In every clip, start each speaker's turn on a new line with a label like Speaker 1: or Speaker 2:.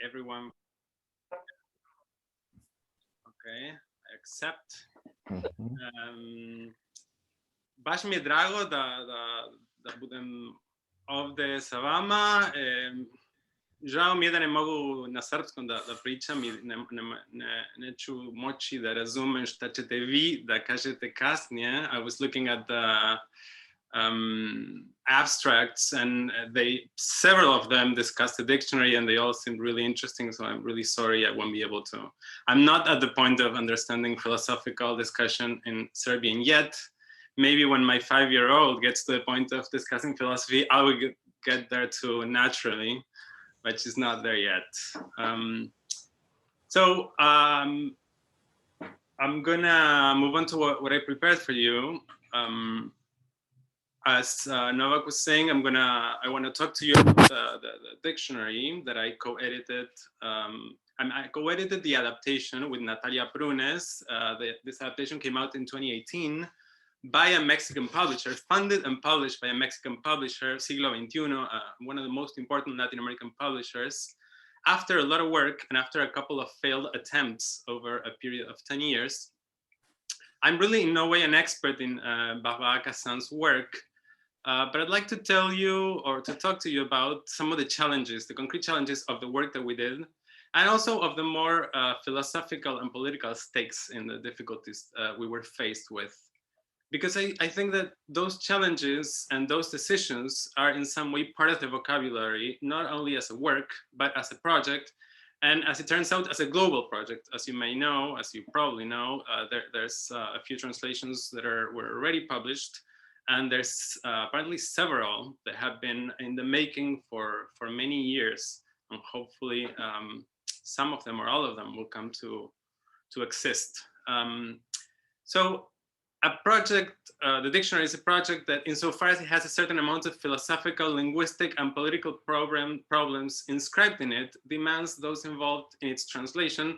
Speaker 1: everyone. Okay, I accept. Baš mi je drago da budem ovde sa vama. Žao mi je da ne mogu na srpskom da pričam i neću moći da razumem šta ćete vi da kažete kasnije. I was looking at the abstracts and several of them discussed the dictionary and they all seemed really interesting, so I'm really sorry I won't be able to. I'm not at the point of understanding philosophical discussion in Serbian yet. Maybe when my 5-year-old gets to the point of discussing philosophy, I will get there too naturally, but she's not there yet. So I'm gonna move on to what I prepared for you. As Novak was saying, I want to talk to you about the dictionary that I co-edited. I co-edited the adaptation with Natalia Brunes. This adaptation came out in 2018 by a Mexican publisher, funded and published by a Mexican publisher, Siglo XXI, one of the most important Latin American publishers. After a lot of work and after a couple of failed attempts over a period of 10 years, I'm really in no way an expert in Barbaре Kasen's work, but I'd like to tell you or to talk to you about some of the challenges, the concrete challenges of the work that we did, and also of the more philosophical and political stakes in the difficulties we were faced with. Because I think that those challenges and those decisions are in some way part of the vocabulary, not only as a work, but as a project. And as it turns out, as a global project, as you may know, as you probably know, there's a few translations that were already published. And there's apparently several that have been in the making for many years. And hopefully some of them or all of them will come to exist. So a project, the dictionary is a project that insofar as it has a certain amount of philosophical, linguistic, and political problems inscribed in it, demands those involved in its translation,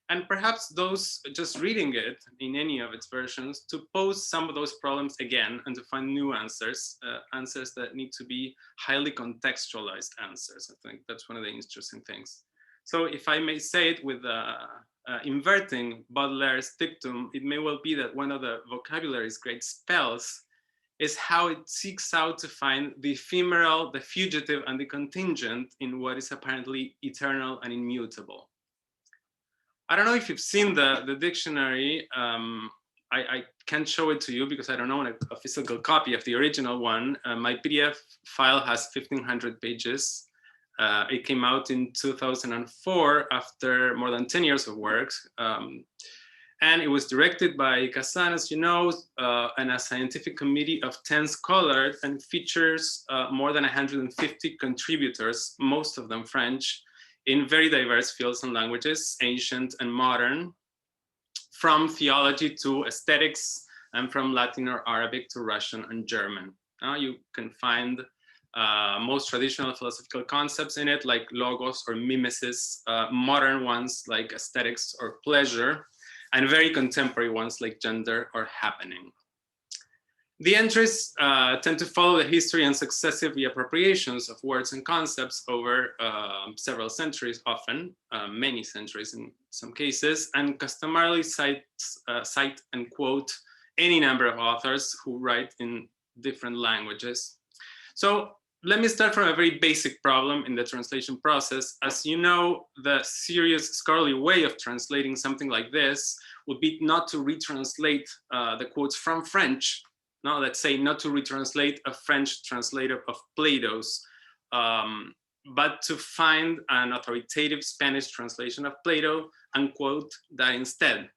Speaker 1: and perhaps those just reading it in any of its versions, to pose some of those problems again and to find new answers, answers that need to be highly contextualized answers. I think that's one of the interesting things. So if I may say it with inverting Baudelaire's dictum, it may well be that one of the vocabulary's great spells is how it seeks out to find the ephemeral, the fugitive, and the contingent in what is apparently eternal and immutable. I don't know if you've seen the dictionary. I can't show it to you because I don't own a physical copy of the original one. My PDF file has 1,500 pages. It came out in 2004 after more than 10 years of work. And it was directed by Kasen, as you know, and a scientific committee of 10 scholars, and features more than 150 contributors, most of them French, in very diverse fields and languages, ancient and modern, from theology to aesthetics, and from Latin or Arabic to Russian and German. Now you can find most traditional philosophical concepts in it, like logos or mimesis, modern ones like aesthetics or pleasure, and very contemporary ones like gender or happening. The entries tend to follow the history and successive reappropriations of words and concepts over several centuries, often many centuries in some cases, and customarily cite and quote any number of authors who write in different languages. So let me start from a very basic problem in the translation process. As you know, the serious scholarly way of translating something like this would be not to retranslate the quotes from French. No, let's say not to retranslate a French translator of Plato's, but to find an authoritative Spanish translation of Plato and quote that instead.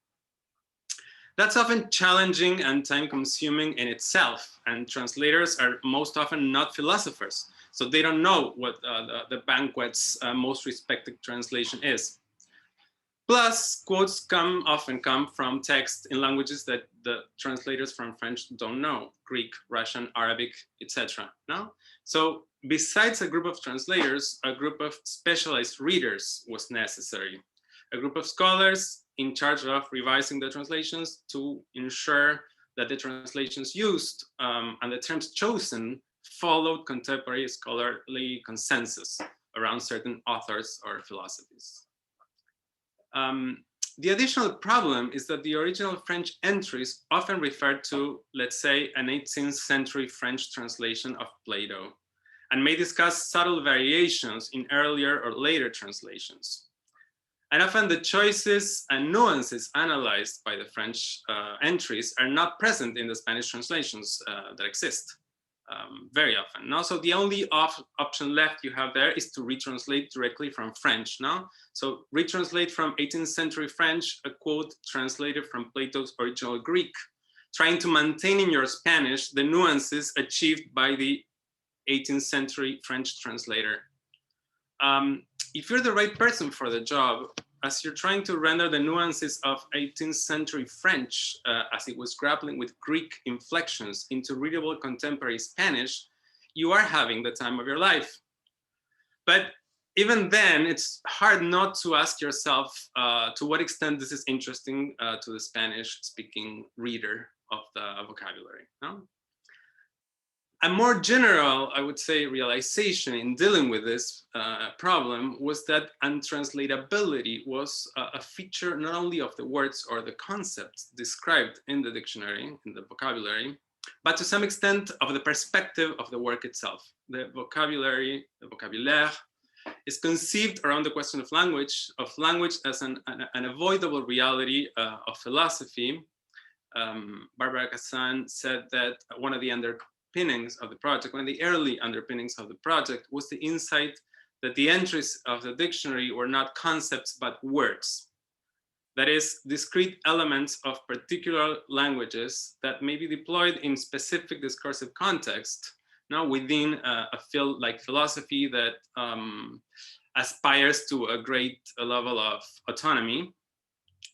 Speaker 1: That's often challenging and time-consuming in itself, and translators are most often not philosophers, so they don't know what the banquet's most respected translation is. Plus, quotes often come from text in languages that the translators from French don't know, Greek, Russian, Arabic, etc. No? So besides a group of translators, a group of specialized readers was necessary. A group of scholars in charge of revising the translations to ensure that the translations used and the terms chosen followed contemporary scholarly consensus. around certain authors or philosophies. The additional problem is that the original French entries often refer to, let's say, an 18th century French translation of Plato, and may discuss subtle variations in earlier or later translations. And often the choices and nuances analyzed by the French entries are not present in the Spanish translations that exist very often. No? So the only option left you have there is to retranslate directly from French. No? So retranslate from 18th century French, a quote translated from Plato's original Greek, trying to maintain in your Spanish the nuances achieved by the 18th century French translator. If you're the right person for the job, as you're trying to render the nuances of 18th century French as it was grappling with Greek inflections into readable contemporary Spanish, you are having the time of your life. But even then, it's hard not to ask yourself to what extent this is interesting to the Spanish-speaking reader of the vocabulary. No? A more general, I would say, realization in dealing with this problem was that untranslatability was a feature not only of the words or the concepts described in the dictionary, in the vocabulary, but to some extent of the perspective of the work itself. The vocabulary, the vocabulaire, is conceived around the question of language as an unavoidable reality of philosophy. Barbaре Kасen said that one of the underpinnings of the project, one of the early underpinnings of the project, was the insight that the entries of the dictionary were not concepts but words. That is, discrete elements of particular languages that may be deployed in specific discursive context, now within a field like philosophy that aspires to a great level of autonomy.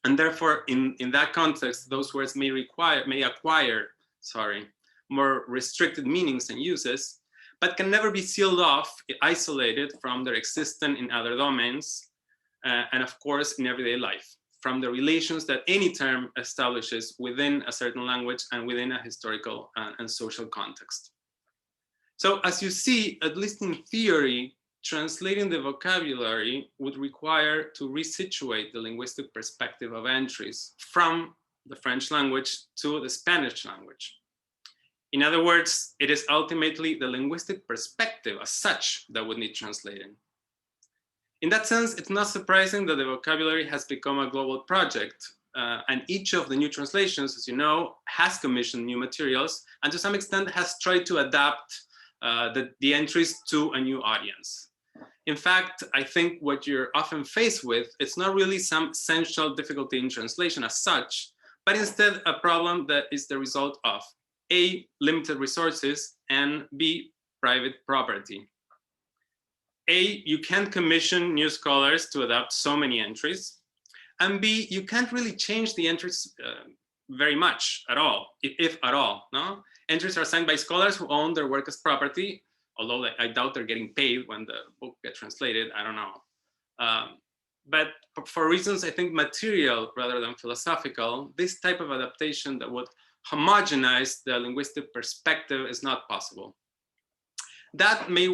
Speaker 1: And therefore, in that context, those words may acquire more restricted meanings and uses, but can never be sealed off, isolated from their existence in other domains, and of course, in everyday life, from the relations that any term establishes within a certain language and within a historical and social context. So as you see, at least in theory, translating the vocabulary would require to resituate the linguistic perspective of entries from the French language to the Spanish language. In other words, it is ultimately the linguistic perspective as such that would need translating. In that sense, it's not surprising that the vocabulary has become a global project, and each of the new translations, as you know, has commissioned new materials and to some extent has tried to adapt the entries to a new audience. In fact, I think what you're often faced with, it's not really some essential difficulty in translation as such, but instead a problem that is the result of A, limited resources, and B, private property. A, you can't commission new scholars to adapt so many entries, and B, you can't really change the entries very much at all, if at all. No? Entries are signed by scholars who own their work as property, although I doubt they're getting paid when the book gets translated, I don't know. But for reasons, I think, material rather than philosophical, this type of adaptation that would homogenize the linguistic perspective is not possible. That may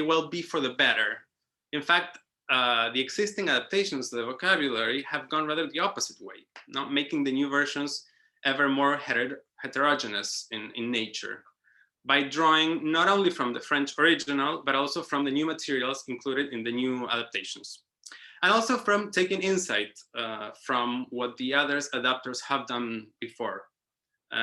Speaker 1: well be for the better. In fact, the existing adaptations to the vocabulary have gone rather the opposite way, not making the new versions ever more heterogeneous in nature, by drawing not only from the French original, but also from the new materials included in the new adaptations. And also from taking insight from what the other adapters have done before.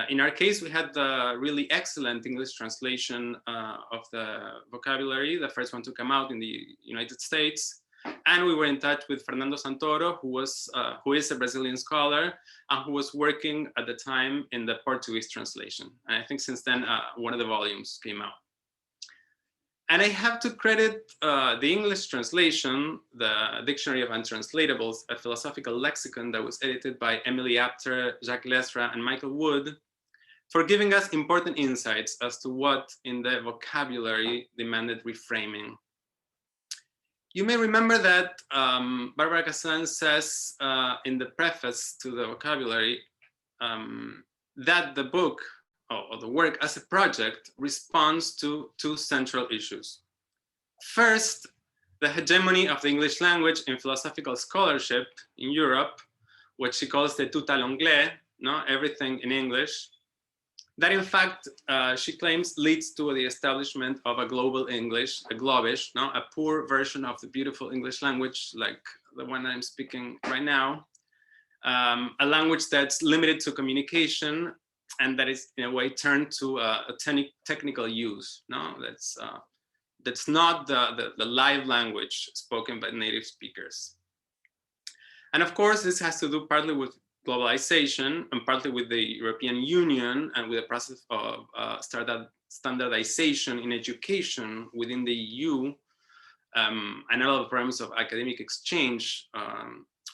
Speaker 1: In our case, we had the really excellent English translation of the vocabulary, the first one to come out in the United States. And we were in touch with Fernando Santoro, who is a Brazilian scholar and who was working at the time in the Portuguese translation. And I think since then, one of the volumes came out. And I have to credit the English translation, the Dictionary of Untranslatables, a philosophical lexicon that was edited by Emily Apter, Jacques Lesra, and Michael Wood, for giving us important insights as to what in the vocabulary demanded reframing. You may remember that Barbaре Kасen says in the preface to the vocabulary that the book, or the work as a project, responds to two central issues. First, the hegemony of the English language in philosophical scholarship in Europe, what she calls the tout à l'anglais, no, everything in English, that in fact, she claims, leads to the establishment of a global English, a globish, no, a poor version of the beautiful English language, like the one I'm speaking right now, a language that's limited to communication and that is in a way turned to a technical use, no, that's not the live language spoken by native speakers. And of course, this has to do partly with globalization and partly with the European Union and with the process of standardization in education within the EU, and all of the problems of academic exchange,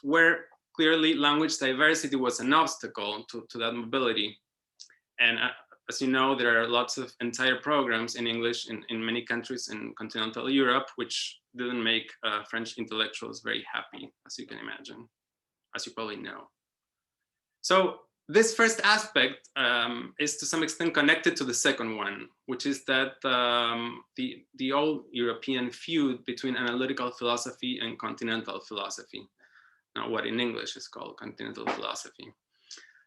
Speaker 1: where clearly language diversity was an obstacle to that mobility. And as you know, there are lots of entire programs in English in many countries in continental Europe, which didn't make French intellectuals very happy, as you can imagine, as you probably know. So this first aspect is to some extent connected to the second one, which is that the old European feud between analytical philosophy and continental philosophy, now what in English is called continental philosophy.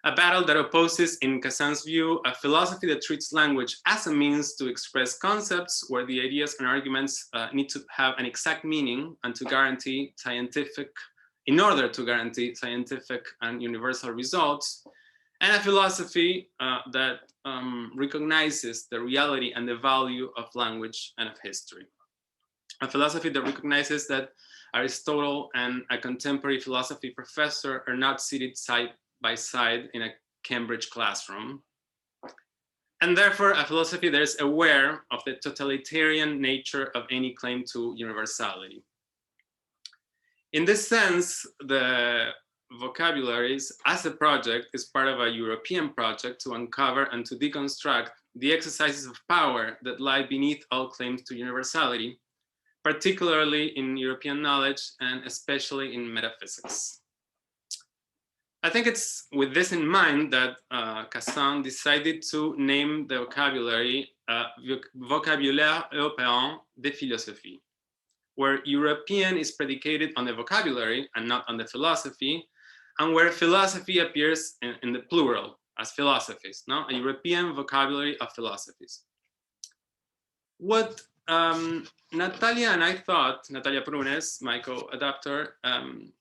Speaker 1: A battle that opposes, in Kasen's view, a philosophy that treats language as a means to express concepts where the ideas and arguments need to have an exact meaning and to guarantee scientific, in order to guarantee scientific and universal results, and a philosophy that recognizes the reality and the value of language and of history. A philosophy that recognizes that Aristotle and a contemporary philosophy professor are not seated side by side in a Cambridge classroom, and therefore a philosophy that is aware of the totalitarian nature of any claim to universality. In this sense, the Vocabularies as a project is part of a European project to uncover and to deconstruct the exercises of power that lie beneath all claims to universality, particularly in European knowledge and especially in metaphysics. I think it's with this in mind that Kasen decided to name the vocabulary Vocabulaire européen de philosophie, where European is predicated on the vocabulary and not on the philosophy, and where philosophy appears in the plural as philosophies, no? A European vocabulary of philosophies. What Natalia and I thought, Natalia Prunes, my co-adapter,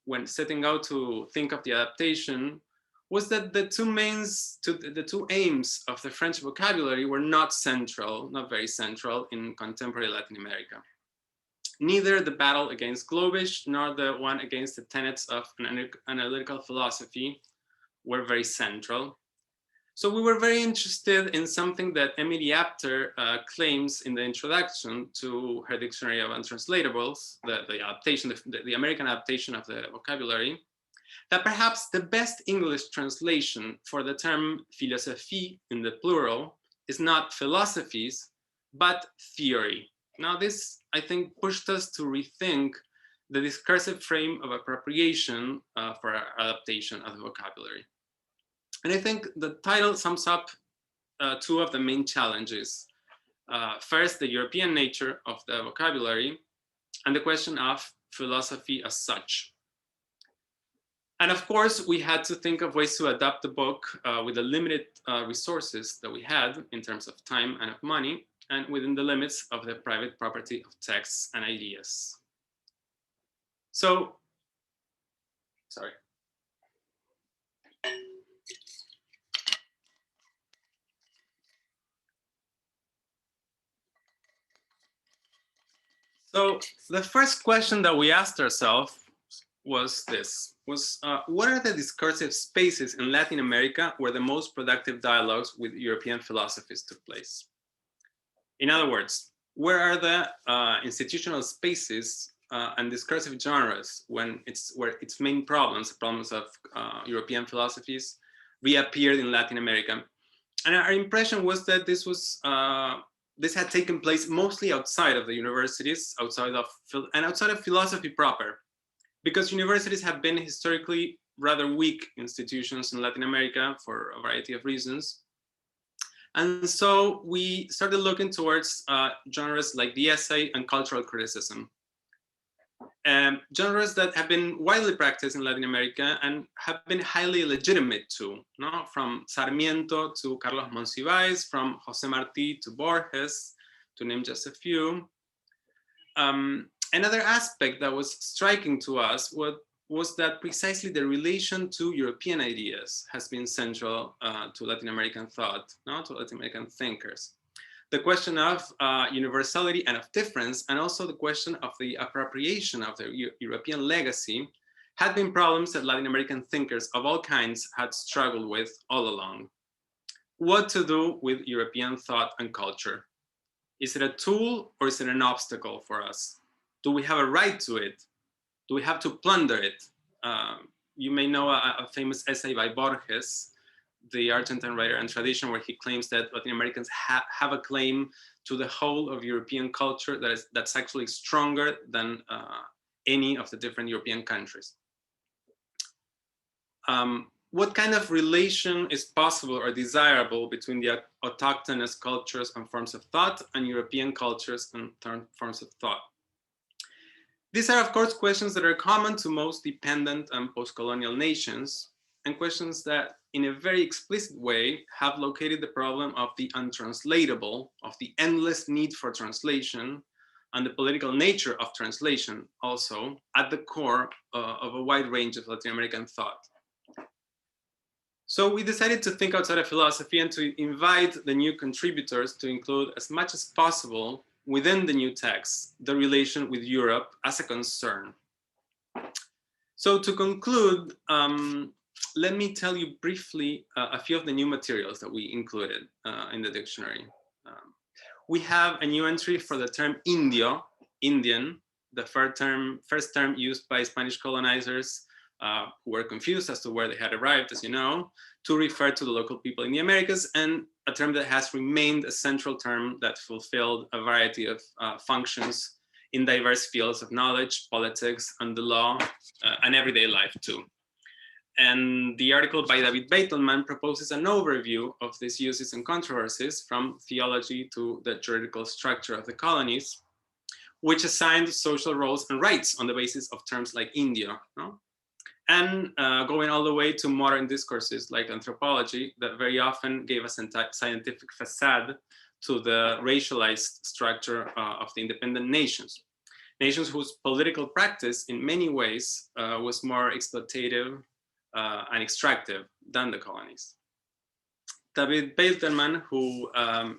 Speaker 1: when setting out to think of the adaptation, was that the two aims of the French vocabulary were not central, not very central in contemporary Latin America. Neither the battle against Globish nor the one against the tenets of an analytical philosophy were very central. So we were very interested in something that Emily Apter claims in the introduction to her Dictionary of Untranslatables, the American adaptation of the vocabulary, that perhaps the best English translation for the term philosophie in the plural is not philosophies, but theory. Now this, I think, pushed us to rethink the discursive frame of appropriation for our adaptation of the vocabulary. And I think the title sums up two of the main challenges. First, the European nature of the vocabulary and the question of philosophy as such. And of course, we had to think of ways to adapt the book with the limited resources that we had in terms of time and of money, and within the limits of the private property of texts and ideas. So, sorry. So the first question that we asked ourselves was this, what are the discursive spaces in Latin America where the most productive dialogues with European philosophies took place? In other words, where are the institutional spaces and discursive genres where its main problems of European philosophies reappeared in Latin America? And our impression was that this had taken place mostly outside of the universities, outside of philosophy proper, because universities have been historically rather weak institutions in Latin America for a variety of reasons. And so we started looking towards genres like the essay and cultural criticism. Genres that have been widely practiced in Latin America and have been highly legitimate too, no? From Sarmiento to Carlos Monsiváis, from José Martí to Borges, to name just a few. Another aspect that was striking to us was that precisely the relation to European ideas has been central to Latin American thought, no? To Latin American thinkers. The question of universality and of difference, and also the question of the appropriation of the European legacy, had been problems that Latin American thinkers of all kinds had struggled with all along. What to do with European thought and culture? Is it a tool or is it an obstacle for us? Do we have a right to it? Do we have to plunder it? You may know a famous essay by Borges, the Argentine writer and tradition, where he claims that Latin Americans have a claim to the whole of European culture that's actually stronger than any of the different European countries. What kind of relation is possible or desirable between the autochthonous cultures and forms of thought and European cultures and forms of thought? These are, of course, questions that are common to most dependent and post-colonial nations, and questions that in a very explicit way have located the problem of the untranslatable, of the endless need for translation, and the political nature of translation also at the core of a wide range of Latin American thought. So we decided to think outside of philosophy and to invite the new contributors to include as much as possible within the new text the relation with Europe as a concern. So to conclude, let me tell you briefly a few of the new materials that we included in the dictionary. We have a new entry for the term indio, Indian, the first term used by Spanish colonizers who were confused as to where they had arrived, as you know, to refer to the local people in the Americas, and a term that has remained a central term that fulfilled a variety of functions in diverse fields of knowledge, politics, and the law, and everyday life too. And the article by David Beitelman proposes an overview of these uses and controversies from theology to the juridical structure of the colonies, which assigned social roles and rights on the basis of terms like Indio, no? And going all the way to modern discourses like anthropology that very often gave a scientific facade to the racialized structure of the independent nations. Nations whose political practice in many ways was more exploitative and extractive than the colonies. David Beitelman, who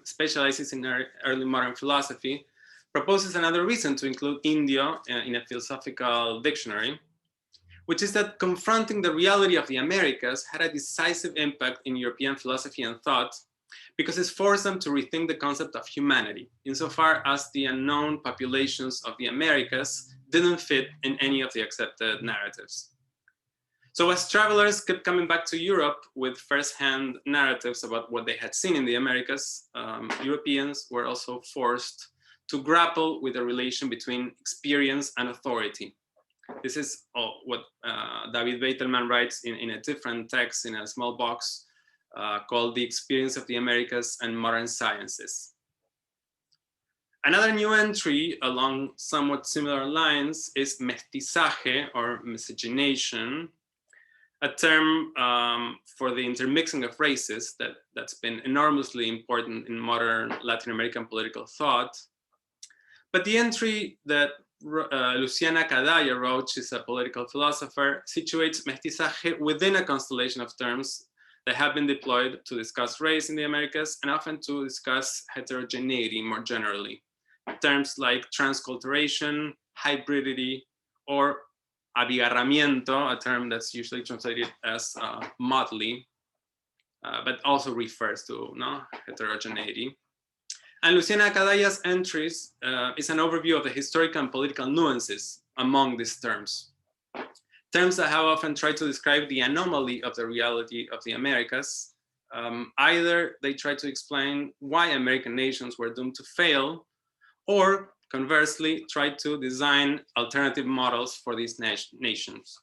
Speaker 1: specializes in early modern philosophy, proposes another reason to include Indio in a philosophical dictionary, which is that confronting the reality of the Americas had a decisive impact in European philosophy and thought, because it forced them to rethink the concept of humanity, insofar as the unknown populations of the Americas didn't fit in any of the accepted narratives. So as travelers kept coming back to Europe with first-hand narratives about what they had seen in the Americas, Europeans were also forced to grapple with the relation between experience and authority. This is what David Beitelman writes in a different text in a small box called The Experience of the Americas and Modern Sciences. Another new entry along somewhat similar lines is mestizaje or miscegenation, a term for the intermixing of races that's been enormously important in modern Latin American political thought. But the entry that Luciana Cadalla wrote, she's a political philosopher, situates mestizaje within a constellation of terms that have been deployed to discuss race in the Americas and often to discuss heterogeneity more generally. Terms like transculturation, hybridity, or abigarramiento, a term that's usually translated as motley, but also refers to heterogeneity. And Luciana Cadalla's entries is an overview of the historical and political nuances among these terms. Terms that have often tried to describe the anomaly of the reality of the Americas. Either they try to explain why American nations were doomed to fail, or conversely, try to design alternative models for these nations.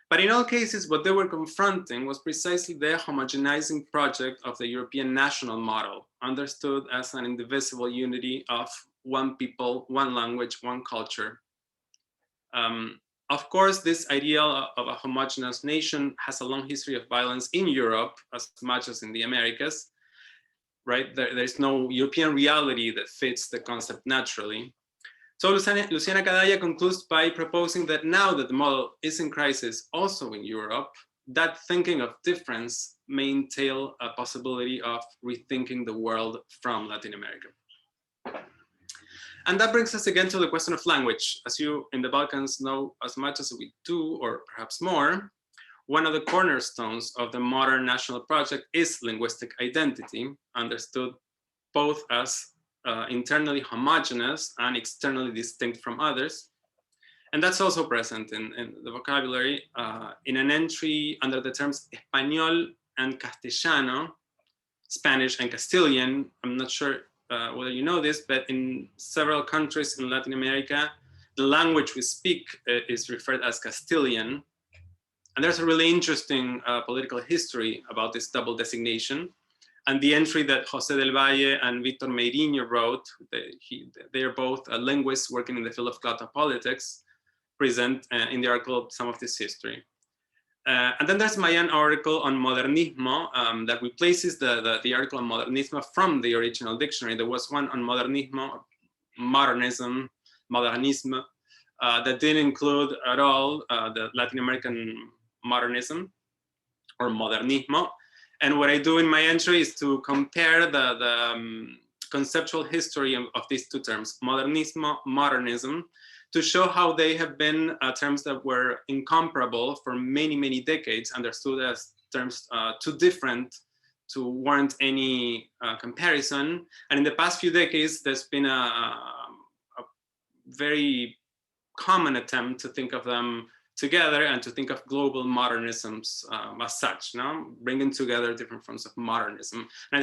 Speaker 1: But in all cases, what they were confronting was precisely the homogenizing project of the European national model, understood as an indivisible unity of one people, one language, one culture. Of course, this ideal of a homogeneous nation has a long history of violence in Europe as much as in the Americas, right? There's no European reality that fits the concept naturally. So Luciana Cadalla concludes by proposing that now that the model is in crisis also in Europe, that thinking of difference may entail a possibility of rethinking the world from Latin America. And that brings us again to the question of language. As you in the Balkans know as much as we do, or perhaps more, one of the cornerstones of the modern national project is linguistic identity, understood both as internally homogeneous and externally distinct from others. And that's also present in the vocabulary in an entry under the terms Español and Castellano, Spanish and Castilian. I'm not sure whether you know this, but in several countries in Latin America, the language we speak is referred as Castilian. And there's a really interesting political history about this double designation. And the entry that José del Valle and Víctor Meiriño wrote, they are both linguists working in the field of glottopolitics, present in the article some of this history. And then there's my own article on modernismo that replaces the article on modernismo from the original dictionary. There was one on modernismo, modernism, modernisme, that didn't include at all the Latin American modernism or modernismo. And what I do in my entry is to compare the conceptual history of these two terms, modernismo, modernism, to show how they have been terms that were incomparable for many, many decades, understood as terms too different to warrant any comparison. And in the past few decades, there's been a very common attempt to think of them together and to think of global modernisms as such, no? Bringing together different forms of modernism. And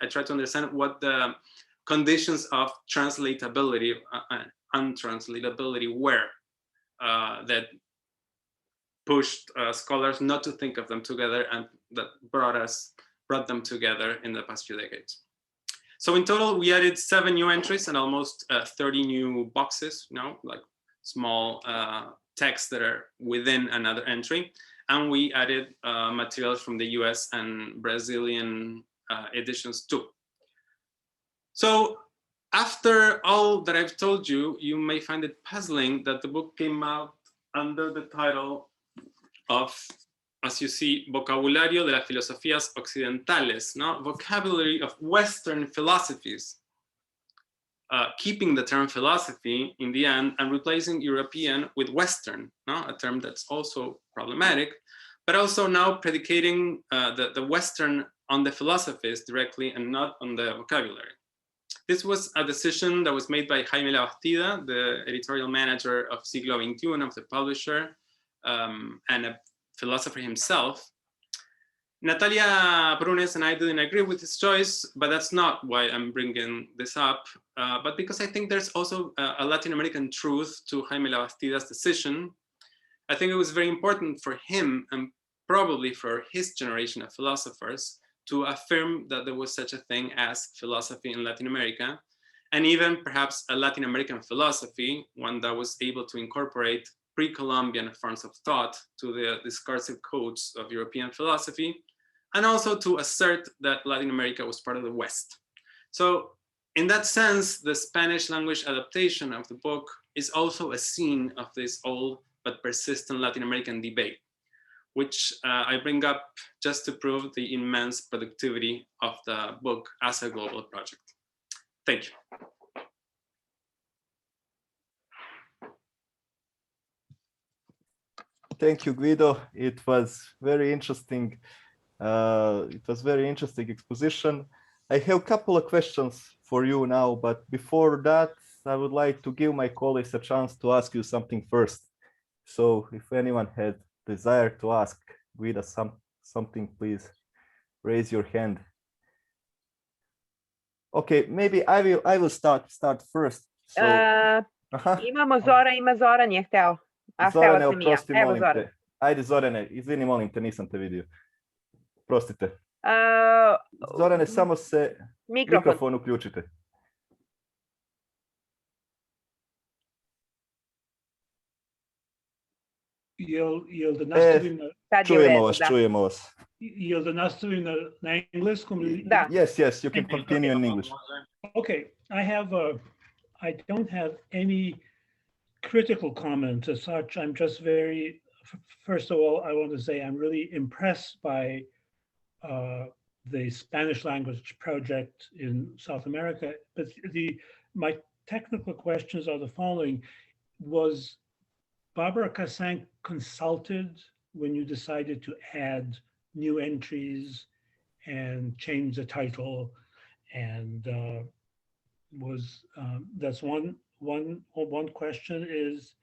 Speaker 1: I try to understand what the conditions of translatability, untranslatability were that pushed scholars not to think of them together and that brought them together in the past few decades. So in total, we added 7 new entries and almost 30 new boxes, you know, like small texts that are within another entry. And we added materials from the US and Brazilian editions too. So after all that I've told you, you may find it puzzling that the book came out under the title of, as you see, Vocabulario de las Filosofías Occidentales, no? Vocabulary of Western philosophies, keeping the term philosophy in the end and replacing European with Western, no? A term that's also problematic, but also now predicating the Western on the philosophies directly and not on the vocabulary. This was a decision that was made by Jaime Labastida, the editorial manager of Siglo XXI, of the publisher, and a philosopher himself. Natalia Brunes and I didn't agree with his choice, but that's not why I'm bringing this up, but because I think there's also a Latin American truth to Jaime Labastida's decision. I think it was very important for him and probably for his generation of philosophers to affirm that there was such a thing as philosophy in Latin America, and even perhaps a Latin American philosophy, one that was able to incorporate pre-Columbian forms of thought to the discursive codes of European philosophy, and also to assert that Latin America was part of the West. So in that sense, the Spanish language adaptation of the book is also a scene of this old but persistent Latin American debate, which I bring up just to prove the immense productivity of the book as a global project. Thank you.
Speaker 2: Thank you, Guido. It was very interesting. It was very interesting exposition. I have a couple of questions for you now, but before that, I would like to give my colleagues a chance to ask you something first. So if anyone had desire to ask Guido something, please raise your hand. Okay, maybe I will start first. So,
Speaker 3: Ima Zoran je hteo.
Speaker 2: Zorane, oprosti, molim te. Ajde, Zorane, izvini, molim te, nisam te vidio. Prostite. Zorane, samo se mikrofon uključite.
Speaker 3: Jel da nastavim
Speaker 2: čujemo vas.
Speaker 3: Jel da nastavim na engleskom?
Speaker 4: Da.
Speaker 2: Yes, you can continue in English.
Speaker 3: Okay, I don't have any critical comment as such. I'm just first of all, I want to say I'm really impressed by the Spanish language project in South America. But my technical questions are the following. Was Barbaре Kасен consulted when you decided to add new entries and change the title? And that's one question is,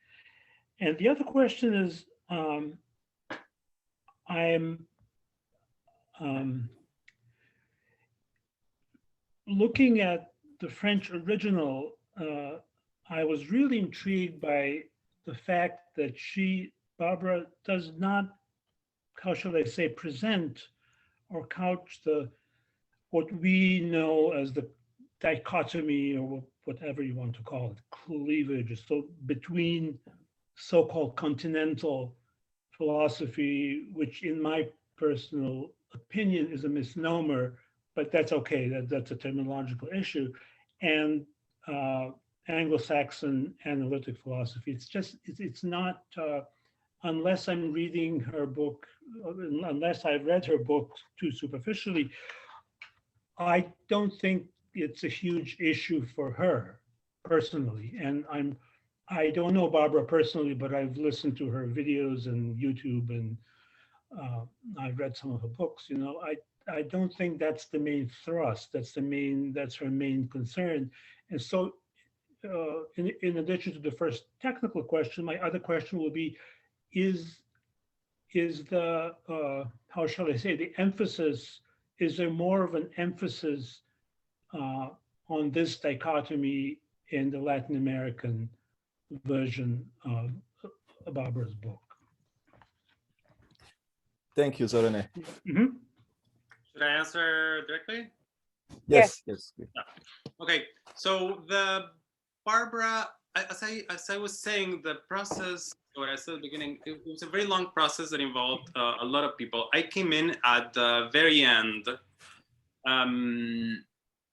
Speaker 3: and the other question is, I'm looking at the French original. I was really intrigued by the fact that Barbaре does not, how shall I say, present or couch what we know as the dichotomy, or whatever you want to call it, cleavage, so between so-called continental philosophy, which in my personal opinion is a misnomer, but that's okay, that's a terminological issue, and Anglo-Saxon analytic philosophy. It's not, unless I'm reading her book, unless I've read her book too superficially, I don't think it's a huge issue for her personally. And I don't know Barbaре personally, but I've listened to her videos and YouTube, and I've read some of her books. You know, I don't think that's the main thrust. That's her main concern. And so, in addition to the first technical question, my other question will be: is the how shall I say, the emphasis? Is there more of an emphasis on this dichotomy in the Latin American version of Barbare's book?
Speaker 2: Thank you, Zorane.
Speaker 3: Mm-hmm.
Speaker 1: Should I answer directly?
Speaker 2: Yes.
Speaker 1: Okay, so the Barbaре, as I was saying, the process, what I said at the beginning, it was a very long process that involved a lot of people. I came in at the very end,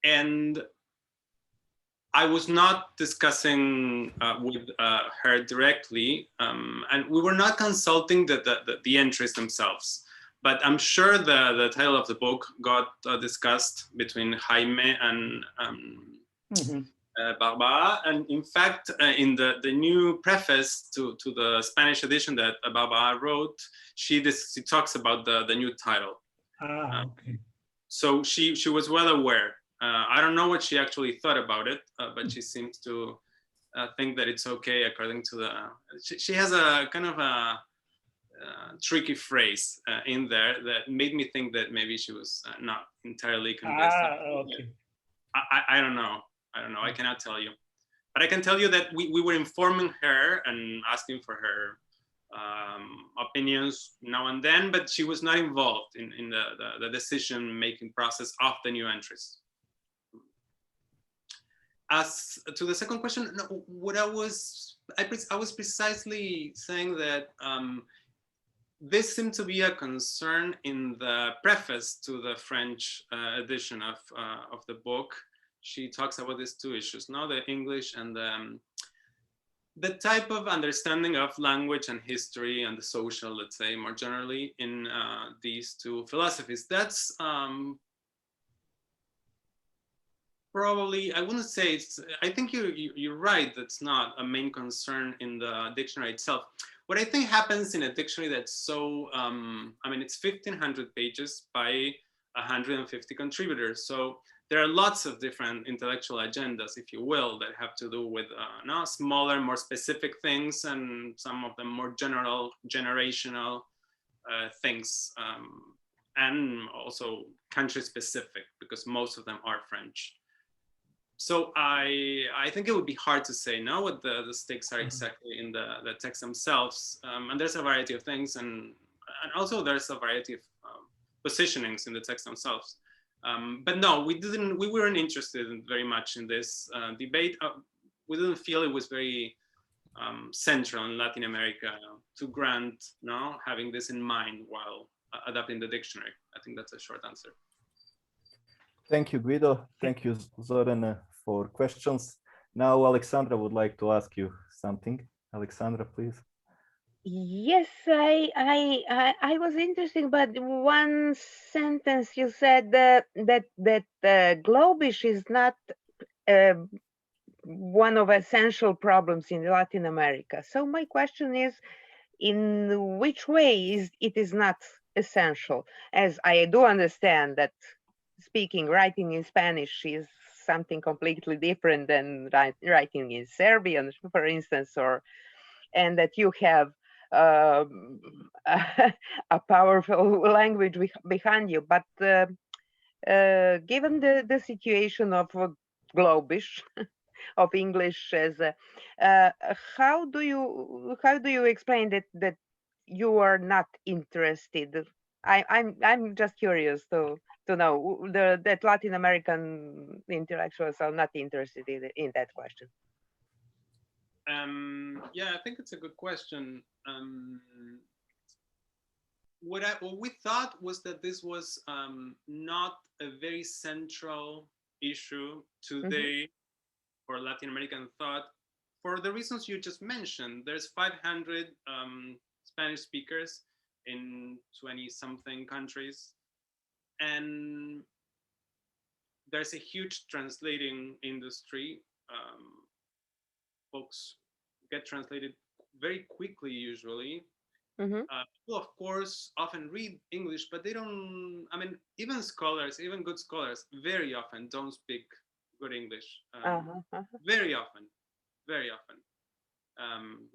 Speaker 1: and I was not discussing with her directly, and we were not consulting the entries themselves. But I'm sure the title of the book got discussed between Jaime and Barbaре. And in fact, in the new preface to the Spanish edition that Barbare wrote, she talks about the new title.
Speaker 3: Okay.
Speaker 1: So she was well aware. I don't know what she actually thought about it, but she seems to think that it's okay according to she has a kind of a tricky phrase in there that made me think that maybe she was not entirely convinced.
Speaker 3: Okay.
Speaker 1: I don't know. I cannot tell you. But I can tell you that we were informing her and asking for her opinions now and then, but she was not involved in the decision-making process of the new entries. As to the second question, no, what I was precisely saying that this seemed to be a concern in the preface to the French edition of the book. She talks about these two issues, no, the English and the type of understanding of language and history and the social, let's say, more generally in these two philosophies. That's probably, I wouldn't say I think you're right, that's not a main concern in the dictionary itself. What I think happens in a dictionary that's so, I mean, it's 1,500 pages by 150 contributors. So there are lots of different intellectual agendas, if you will, that have to do with smaller, more specific things, and some of them more general, generational things, and also country specific, because most of them are French. So I think it would be hard to say now what the stakes are exactly in the text themselves. And there's a variety of things, and also there's a variety of positionings in the text themselves. But no, we weren't interested very much in this debate. We didn't feel it was very central in Latin America to grant, no, having this in mind while adapting the dictionary. I think that's a short answer.
Speaker 2: Thank you, Guido. Thank you, Zoran, for questions. Now, Alexandra would like to ask you something. Alexandra, please.
Speaker 4: Yes, I was interested, but one sentence you said that Globish is not one of essential problems in Latin America. So my question is, in which way it is not essential? As I do understand that writing in Spanish is something completely different than writing in Serbian, for instance, and that you have a powerful language behind you. But given the situation of Globish, of English as how do you explain that you are not interested? I'm just curious to know that Latin American intellectuals are not interested in that question.
Speaker 1: Yeah, I think it's a good question. What we thought was that this was not a very central issue today for Latin American thought, for the reasons you just mentioned. There's 500 Spanish speakers in 20-something countries, and there's a huge translating industry. Books get translated very quickly usually. People, of course, often read English, but they don't, I mean, even scholars, even good scholars, very often don't speak good English. Very often.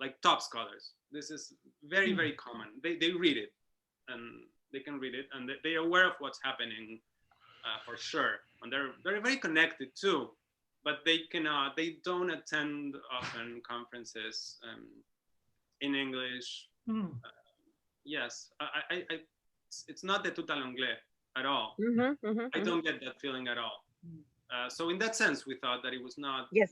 Speaker 1: Like top scholars. This is very, very common. They read it, and they can read it, and they're aware of what's happening for sure. And they're very connected too, but they don't attend often conferences in English. Yes, it's not the tout à l'anglais at all. I don't get that feeling at all. So in that sense, we thought that it was not a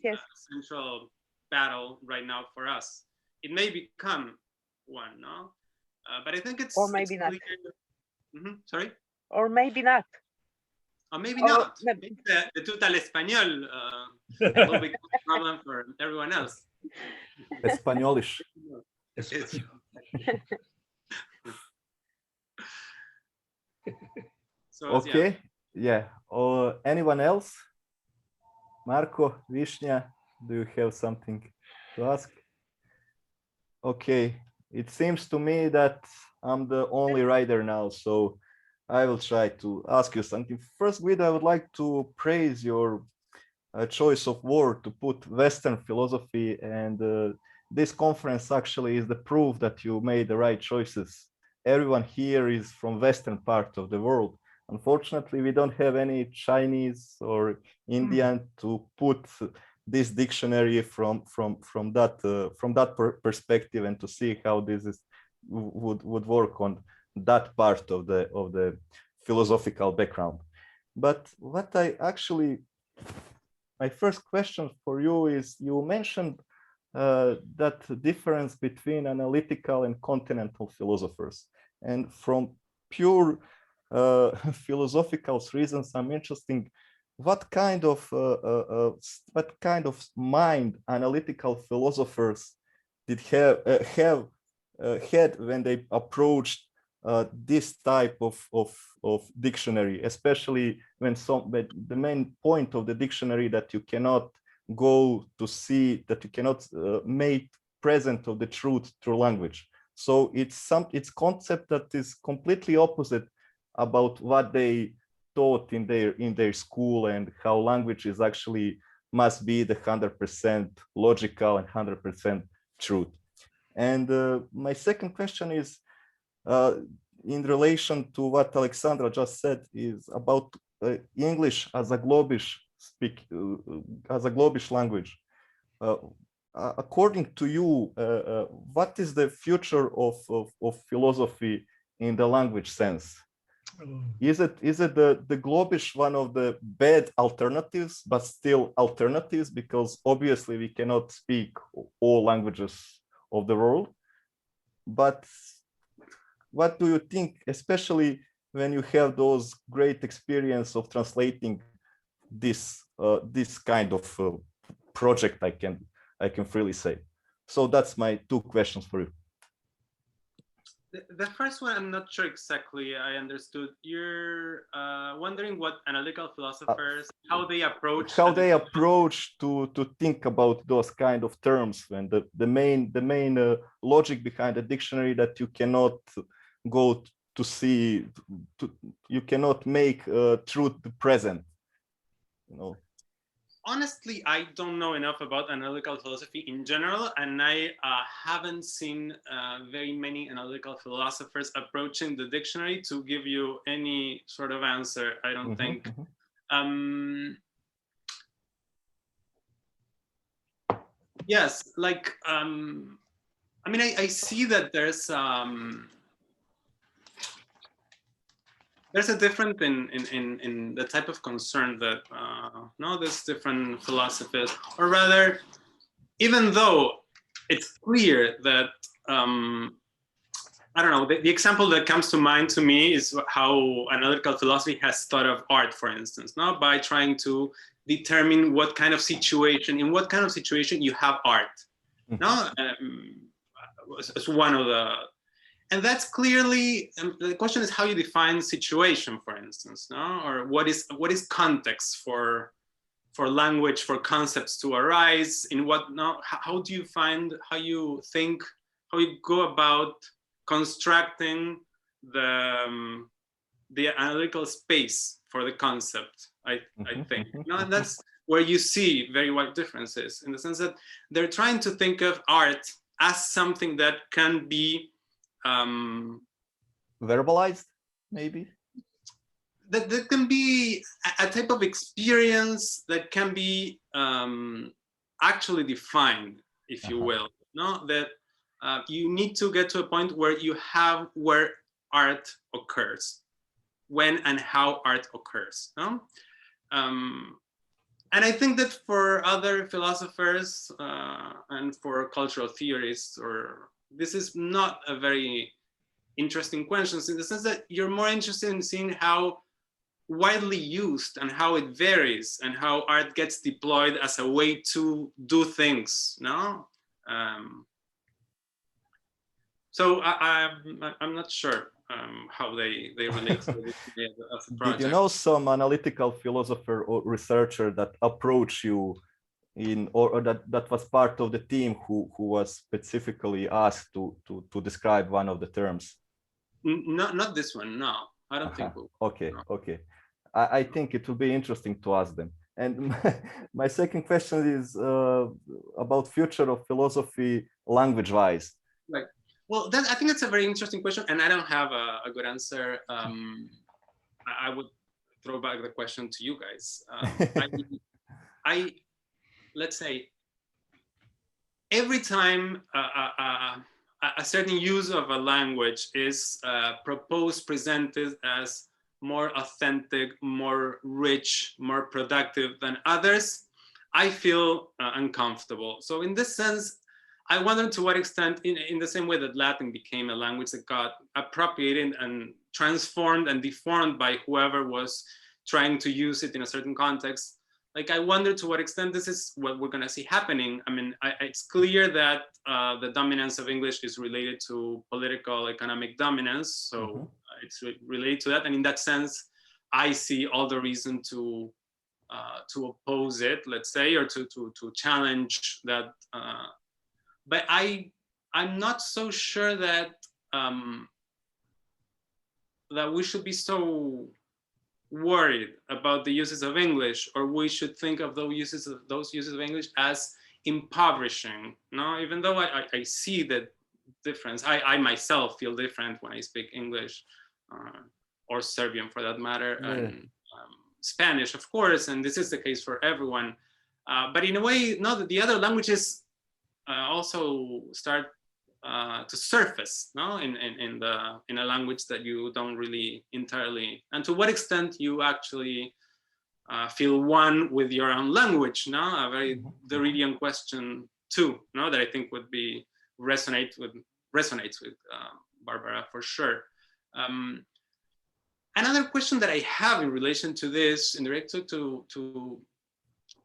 Speaker 1: central battle right now for us. It may become one, no? But I think it's...
Speaker 4: Or maybe not.
Speaker 1: Sorry?
Speaker 4: Or maybe not.
Speaker 1: Or maybe not. Maybe the tout à l'espagnol will become a problem for everyone else.
Speaker 2: Espanolish.
Speaker 1: So,
Speaker 2: okay, yeah. Anyone else? Marco, Vishnia, do you have something to ask? Okay, it seems to me that I'm the only writer now, so I will try to ask you something. First, Guido, I would like to praise your choice of word to put Western philosophy, and this conference actually is the proof that you made the right choices. Everyone here is from Western part of the world. Unfortunately, we don't have any Chinese or Indian to put this dictionary from that perspective, and to see how this would work on that part of the philosophical background. But what my first question for you is, you mentioned that difference between analytical and continental philosophers, and from pure philosophical reasons, I'm interested what kind of mind analytical philosophers did had when they approached this type of dictionary, especially when the main point of the dictionary that you cannot go to see, that you cannot make present of the truth through language. So it's concept that is completely opposite about what they taught in their school, and how language is actually must be the 100% logical and 100% truth. And my second question is in relation to what Alexandra just said, is about English as a Globish language. According to you, what is the future of philosophy in the language sense? Is it the Globish one of the bad alternatives, but still alternatives, because obviously we cannot speak all languages of the world? but what do you think, especially when you have those great experience of translating this this kind of project, I can freely say. So that's my two questions for you.
Speaker 1: The first one, I'm not sure exactly I understood. You're wondering what analytical philosophers, how they approach
Speaker 2: to think about those kind of terms, and the main logic behind the dictionary, that you cannot go to see, you cannot make truth present, you know.
Speaker 1: Honestly, I don't know enough about analytical philosophy in general, and I haven't seen very many analytical philosophers approaching the dictionary to give you any sort of answer, I don't think. Yes, like, I mean, I see that there's a difference in the type of concern that no, there's different philosophies, or rather, even though it's clear that I don't know, the example that comes to mind to me is how analytical philosophy has thought of art, for instance, now by trying to determine what kind of situation, in what kind of situation you have art. No, it's one of the. And that's clearly, the question is how you define situation, for instance, no? Or what is context for language, for concepts to arise, in what, no? How do you find, how you think, how you go about constructing the analytical space for the concept, I think. No, and that's where you see very wide differences, in the sense that they're trying to think of art as something that can be
Speaker 2: verbalized, maybe?
Speaker 1: That can be a type of experience that can be actually defined, if you will. No, that you need to get to a point where you have where art occurs, when and how art occurs. No? And I think that for other philosophers and for cultural theorists, or this is not a very interesting question, in the sense that you're more interested in seeing how widely used and how it varies and how art gets deployed as a way to do things, no? So I'm not sure how they relate to this as a project.
Speaker 2: Did you know some analytical philosopher or researcher that approached you in, or that was part of the team who was specifically asked to describe one of the terms?
Speaker 1: Not this one, no. I don't think so.
Speaker 2: Okay,
Speaker 1: no.
Speaker 2: Okay. I think it will be interesting to ask them. And my second question is about future of philosophy language-wise.
Speaker 1: Right. Well, I think that's a very interesting question, and I don't have a good answer. I would throw back the question to you guys. Let's say, every time a certain use of a language is proposed, presented as more authentic, more rich, more productive than others, I feel uncomfortable. So in this sense, I wonder to what extent, in the same way that Latin became a language that got appropriated and transformed and deformed by whoever was trying to use it in a certain context, like, I wonder to what extent this is what we're going to see happening. I mean, it's clear that the dominance of English is related to political, economic dominance. So it's related to that. And in that sense, I see all the reason to oppose it, let's say, or to challenge that. But I'm not so sure that that we should be so worried about the uses of English, or we should think of those uses of English as impoverishing. No, even though I see that difference, I myself feel different when I speak English or Serbian, for that matter, and Spanish, of course, and this is the case for everyone. But in a way, no, the other languages also start to surface, no, in a language that you don't really entirely, and to what extent you actually feel one with your own language, no, a very Derridian question too, no, that I think would be resonate with resonates with Barbara for sure. Another question that I have in relation to this, in direct to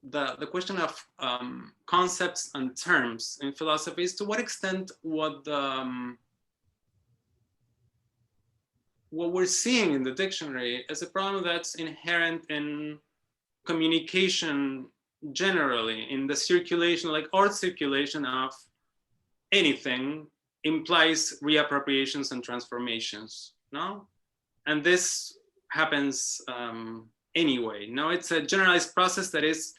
Speaker 1: the question of concepts and terms in philosophy, is to what extent what we're seeing in the dictionary is a problem that's inherent in communication generally, in the circulation, like art circulation of anything implies reappropriations and transformations, no? And this happens anyway, no? It's a generalized process that is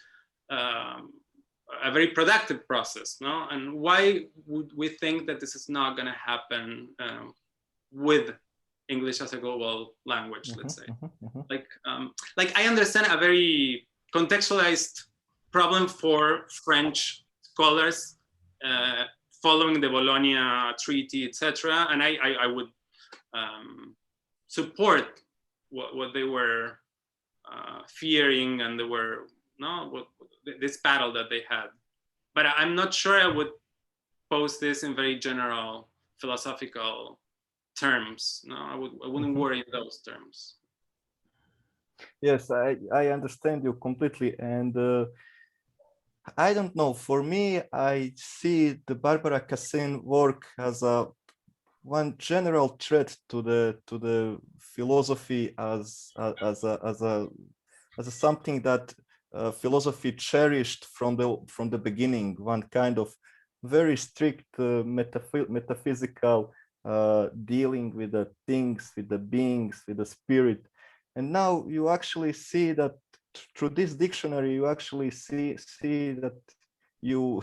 Speaker 1: a very productive process, no? And why would we think that this is not gonna happen with English as a global language, let's say? Like I understand a very contextualized problem for French scholars following the Bologna Treaty, etc. And I would support what they were fearing, and they were this battle that they had. But I'm not sure I would pose this in very general philosophical terms. No, I wouldn't worry in those terms.
Speaker 2: Yes, I understand you completely, and I don't know. For me, I see the Barbaре Kасен work as one general threat to the philosophy as something that philosophy cherished from the beginning. One kind of very strict metaphysical dealing with the things, with the beings, with the spirit. And now you actually see that through this dictionary, you actually see that you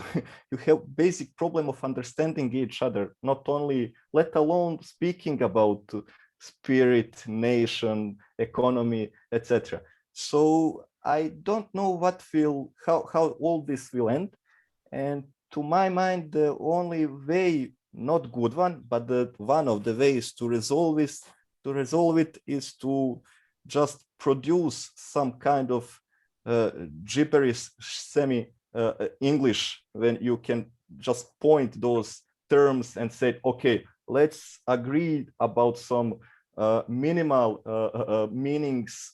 Speaker 2: have basic problem of understanding each other, not only, let alone speaking about spirit, nation, economy, etc. So I don't know how all this will end. And to my mind, the only way, not good one, but one of the ways to resolve it is to just produce some kind of gibberish semi-English, when you can just point those terms and say, okay, let's agree about some minimal meanings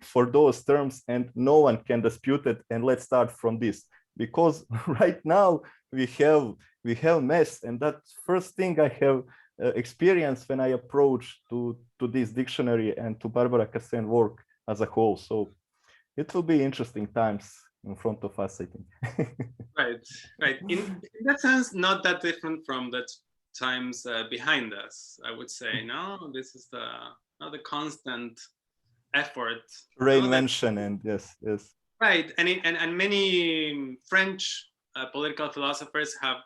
Speaker 2: for those terms, and no one can dispute it, and let's start from this. Because right now we have mess, and that's first thing I have experienced when I approach to this dictionary and to Barbaре Kасен work as a whole. So it will be interesting times in front of us, I think.
Speaker 1: Right. In that sense, not that different from the times behind us, I would say. No, this is the constant effort.
Speaker 2: Reinvention, and yes.
Speaker 1: Right, and many French political philosophers have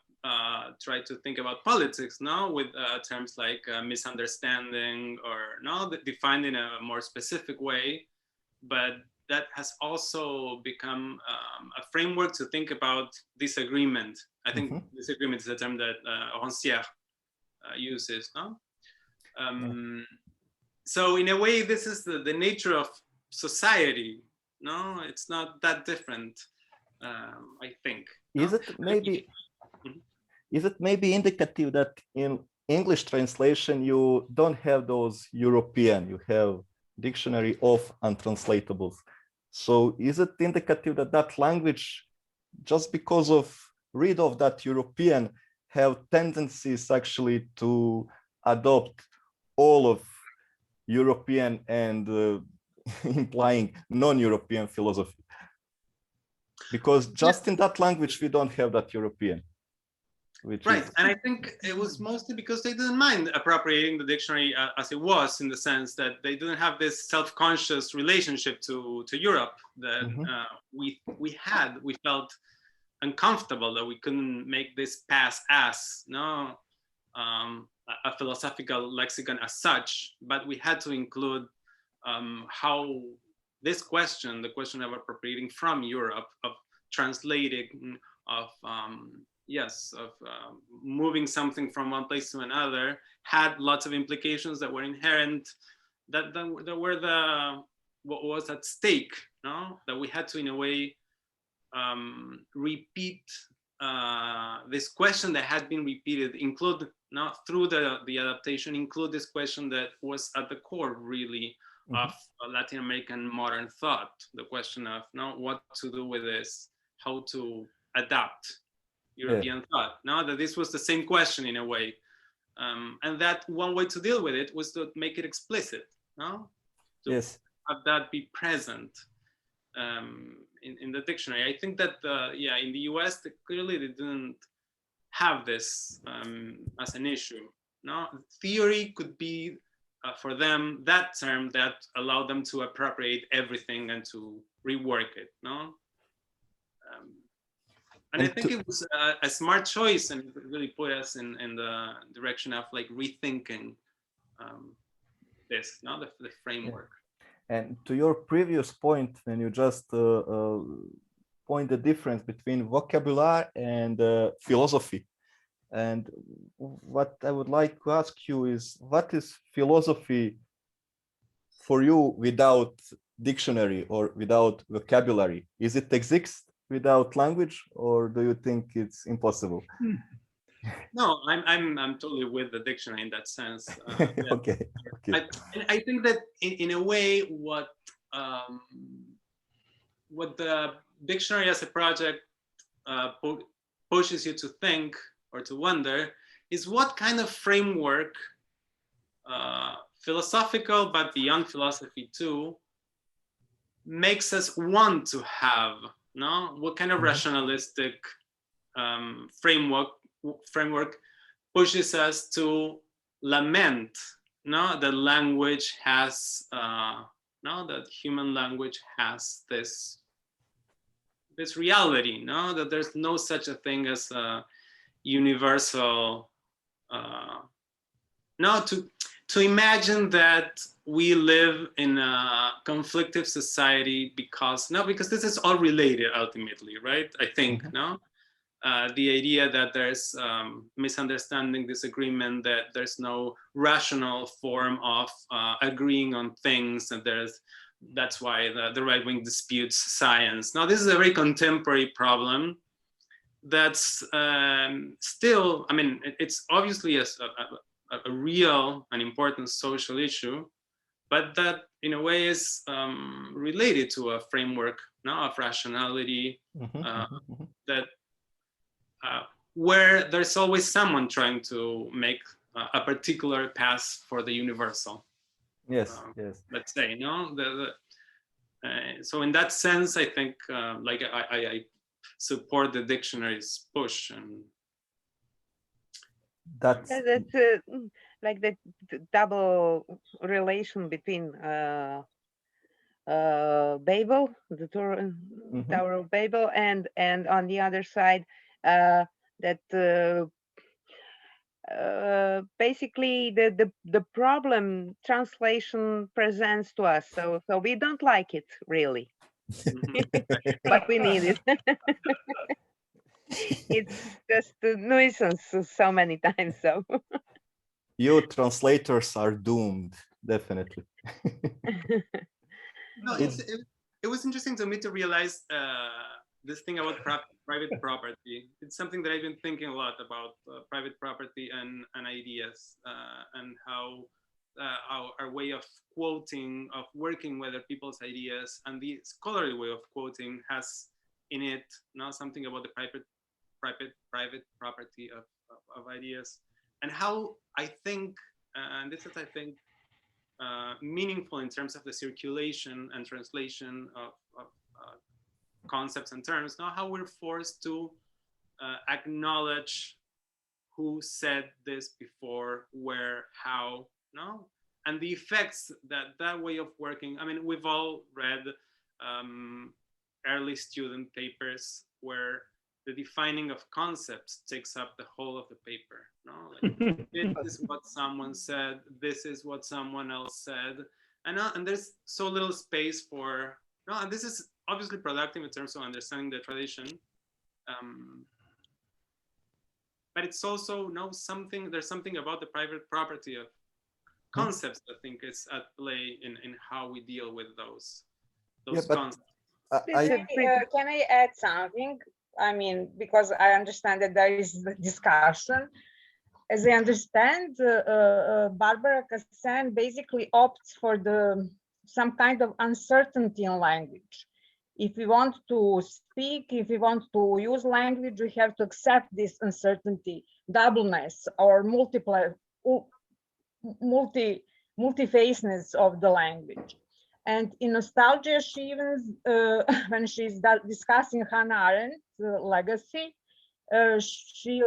Speaker 1: tried to think about politics now with terms like misunderstanding, or defined in a more specific way, but that has also become a framework to think about disagreement. I think disagreement is a term that Rancière uses, no? So in a way, this is the nature of society. No, it's not that different, I think.
Speaker 2: Is it maybe indicative that in English translation you don't have those European, you have dictionary of untranslatables? So is it indicative that language, just because of rid of that European, have tendencies actually to adopt all of European and implying non-European philosophy? Because just in that language we don't have that European. Right,
Speaker 1: and I think it was mostly because they didn't mind appropriating the dictionary as it was, in the sense that they didn't have this self-conscious relationship to Europe that we felt uncomfortable that we couldn't make this pass as a philosophical lexicon as such, but we had to include how this question, the question of appropriating from Europe, of translating, of moving something from one place to another, had lots of implications that were inherent, that were what was at stake, no? That we had to, in a way, repeat this question that had been repeated, include now through the adaptation include this question that was at the core really of Latin American modern thought, the question of what to do with this, how to adapt European thought. Now that this was the same question in a way, and that one way to deal with it was to make it explicit, to have that be present in the dictionary. I think that in the US clearly they didn't have this as an issue. Theory could be for them that term that allowed them to appropriate everything and to rework it. And I think it was a smart choice, and it really put us in the direction of like rethinking this, the framework.
Speaker 2: And to your previous point, when you just point the difference between vocabulary and philosophy, and what I would like to ask you is, what is philosophy for you without dictionary or without vocabulary? Is it exist without language, or do you think it's impossible?
Speaker 1: No, I'm totally with the dictionary in that sense.
Speaker 2: Okay.
Speaker 1: I think that in a way, what the dictionary as a project pushes you to think or to wonder is what kind of framework, philosophical but beyond philosophy too, makes us want to have. What kind of rationalistic framework pushes us to lament that language has that human language has this reality, that there's no such a thing as a universal to imagine that we live in a conflictive society because this is all related ultimately, right? I think the idea that there's misunderstanding, disagreement, that there's no rational form of agreeing on things, and that's why the right wing disputes science. Now, this is a very contemporary problem that's still, it's obviously a real and important social issue, but that in a way is related to a framework of rationality that where there's always someone trying to make a particular path for the universal.
Speaker 2: Yes.
Speaker 1: Let's say, so in that sense, I think I support the dictionary's push, and
Speaker 4: that's like the double relation between Babel, the Tower of Babel, and on the other side that basically the problem translation presents to us. So we don't like it really, but we need it. It's just a nuisance so many times. So
Speaker 2: you translators are doomed, definitely.
Speaker 1: No, it was interesting to me to realize this thing about private property. It's something that I've been thinking a lot about, private property and ideas, and how our way of quoting, of working with other people's ideas, and the scholarly way of quoting has in it something about the private property of ideas, and how I think, and this is I think meaningful in terms of the circulation and translation of concepts and terms, how we're forced to acknowledge who said this before, where, how, and the effects that way of working. We've all read early student papers where the defining of concepts takes up the whole of the paper. This is what someone said, this is what someone else said, and there's so little space for, and this is obviously productive in terms of understanding the tradition, but it's also there's something about the private property of concepts that I think is at play in how we deal with those concepts.
Speaker 5: Can I add something? Because I understand that there is the discussion. as I understand, Barbaре Kасен basically opts for some kind of uncertainty in language. If we want to speak, if we want to use language, we have to accept this uncertainty, doubleness, or multi-faceness of the language. And in Nostalgia, she even, when she's discussing Hannah Arendt's legacy, she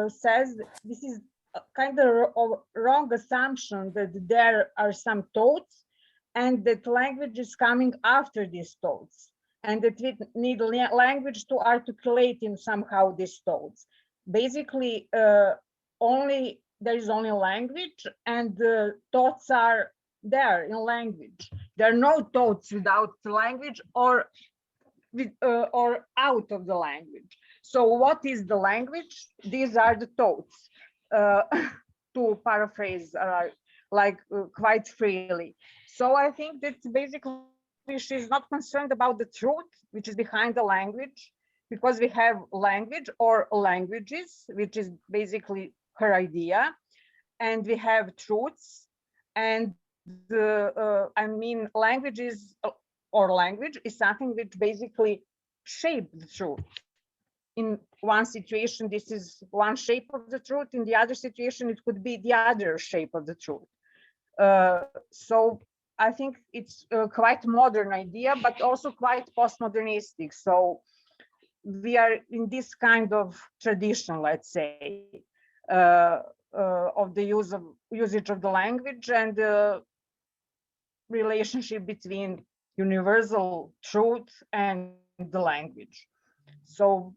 Speaker 5: says this is a kind of wrong assumption that there are some thoughts and that language is coming after these thoughts, and that we need language to articulate in somehow these thoughts. Basically, there is only language, and the thoughts are there in language. There are no thoughts without language or out of the language. So what is the language? These are the thoughts, to paraphrase quite freely. So I think that basically she's not concerned about the truth, which is behind the language, because we have language or languages, which is basically her idea, and we have truths, and I mean, languages or language is something which basically shape the truth. In one situation, this is one shape of the truth. In the other situation, it could be the other shape of the truth. So I think it's a quite modern idea, but also quite postmodernistic. So we are in this kind of tradition, let's say, of the usage of the language and the relationship between universal truth and the language. So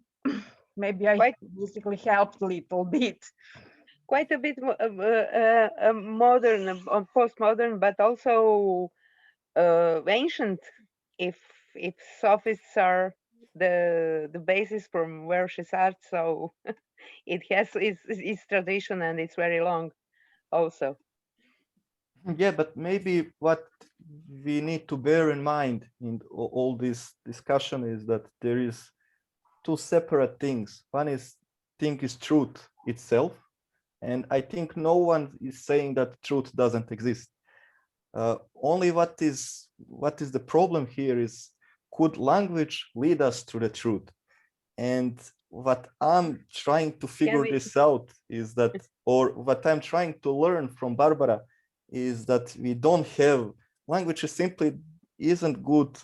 Speaker 5: maybe I basically helped a little bit.
Speaker 4: Quite a bit modern, postmodern, but also ancient. If sophists are the basis from where she starts, so it has its tradition and it's very long, also.
Speaker 2: Yeah, but maybe what we need to bear in mind in all this discussion is that there is two separate things. One is truth itself, and I think no one is saying that truth doesn't exist. Only what is the problem here is, could language lead us to the truth? And what I'm trying to figure this out is that, or what I'm trying to learn from Barbara is that we don't have, language simply isn't good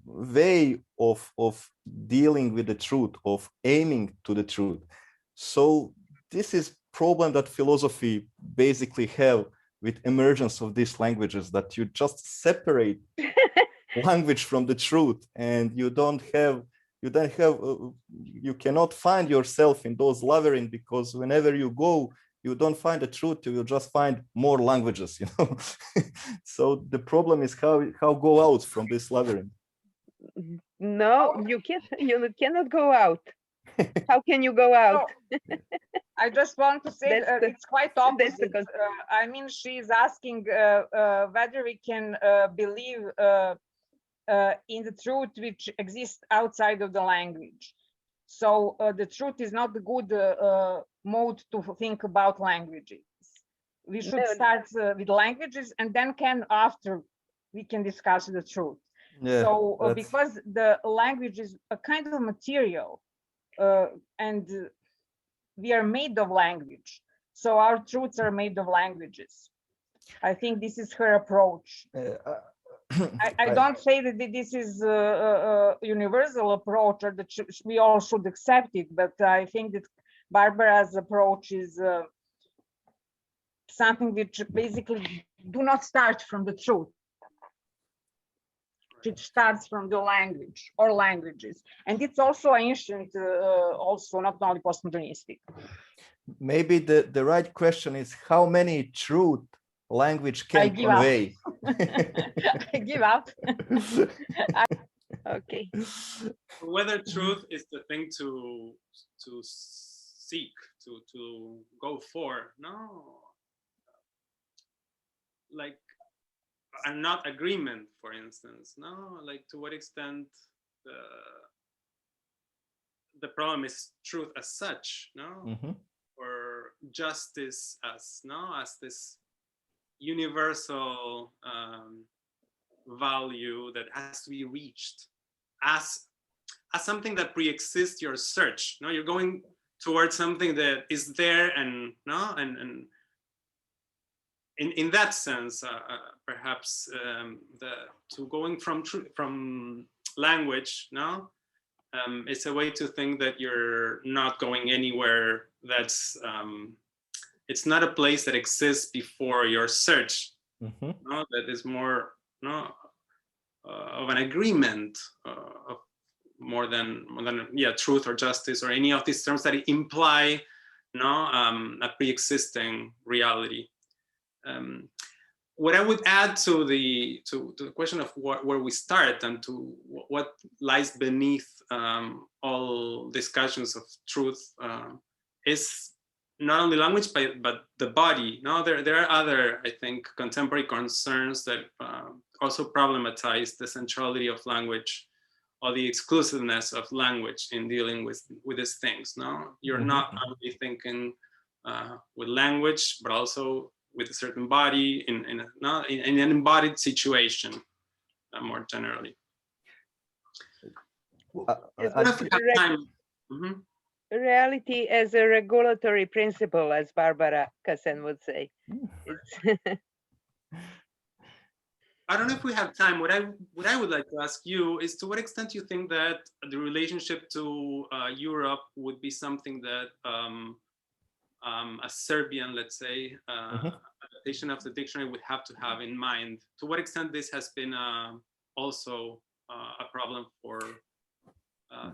Speaker 2: way of dealing with the truth, of aiming to the truth. So this is problem that philosophy basically have with emergence of these languages, that you just separate language from the truth, and you cannot find yourself in those labyrinths, because whenever you go, you don't find the truth, you will just find more languages, you know. So the problem is how go out from this labyrinth.
Speaker 4: No, you cannot go out. How can you go out?
Speaker 5: No. I just want to say it's quite opposite. I mean, she's asking whether we can believe in the truth which exists outside of the language. So the truth is not the good mode to think about languages. We should start with languages, and then after we can discuss the truth. Yeah, so because the language is a kind of material, and we are made of language, so our truths are made of languages. I think this is her approach. I don't say that this is a universal approach, or that we all should accept it, but I think that Barbara's approach is something which basically do not start from the truth. It starts from the language or languages, and it's also ancient, also not only postmodernistic.
Speaker 2: Maybe the right question is, how many truth language can convey?
Speaker 5: I give up.
Speaker 4: Okay.
Speaker 1: Whether truth is the thing to seek, to go for, no. Like, and not agreement, for instance, no. Like, to what extent the problem is truth as such, no?
Speaker 2: Mhm.
Speaker 1: Or justice as this universal value that has to be reached as something that pre-exists your search. No, you're going towards something that is there, and in that sense, perhaps going from language, no, it's a way to think that you're not going anywhere. That's it's not a place that exists before your search.
Speaker 2: Mhm.
Speaker 1: No, that is more of an agreement of more than truth or justice or any of these terms that imply a pre-existing reality. What I would add to the question of where we start and to what lies beneath all discussions of truth is not only language but the body. No, there are other, I think, contemporary concerns that also problematize the centrality of language or the exclusiveness of language in dealing with these things. No, you're not only thinking with language, but also with a certain body in an embodied situation, more generally.
Speaker 4: Reality as a regulatory principle, as Barbaре Kасsen would say.
Speaker 1: I don't know if we have time. What I would like to ask you is, to what extent you think that the relationship to Europe would be something that a Serbian, let's say, adaptation of the dictionary would have to have in mind? To what extent this has been also a problem for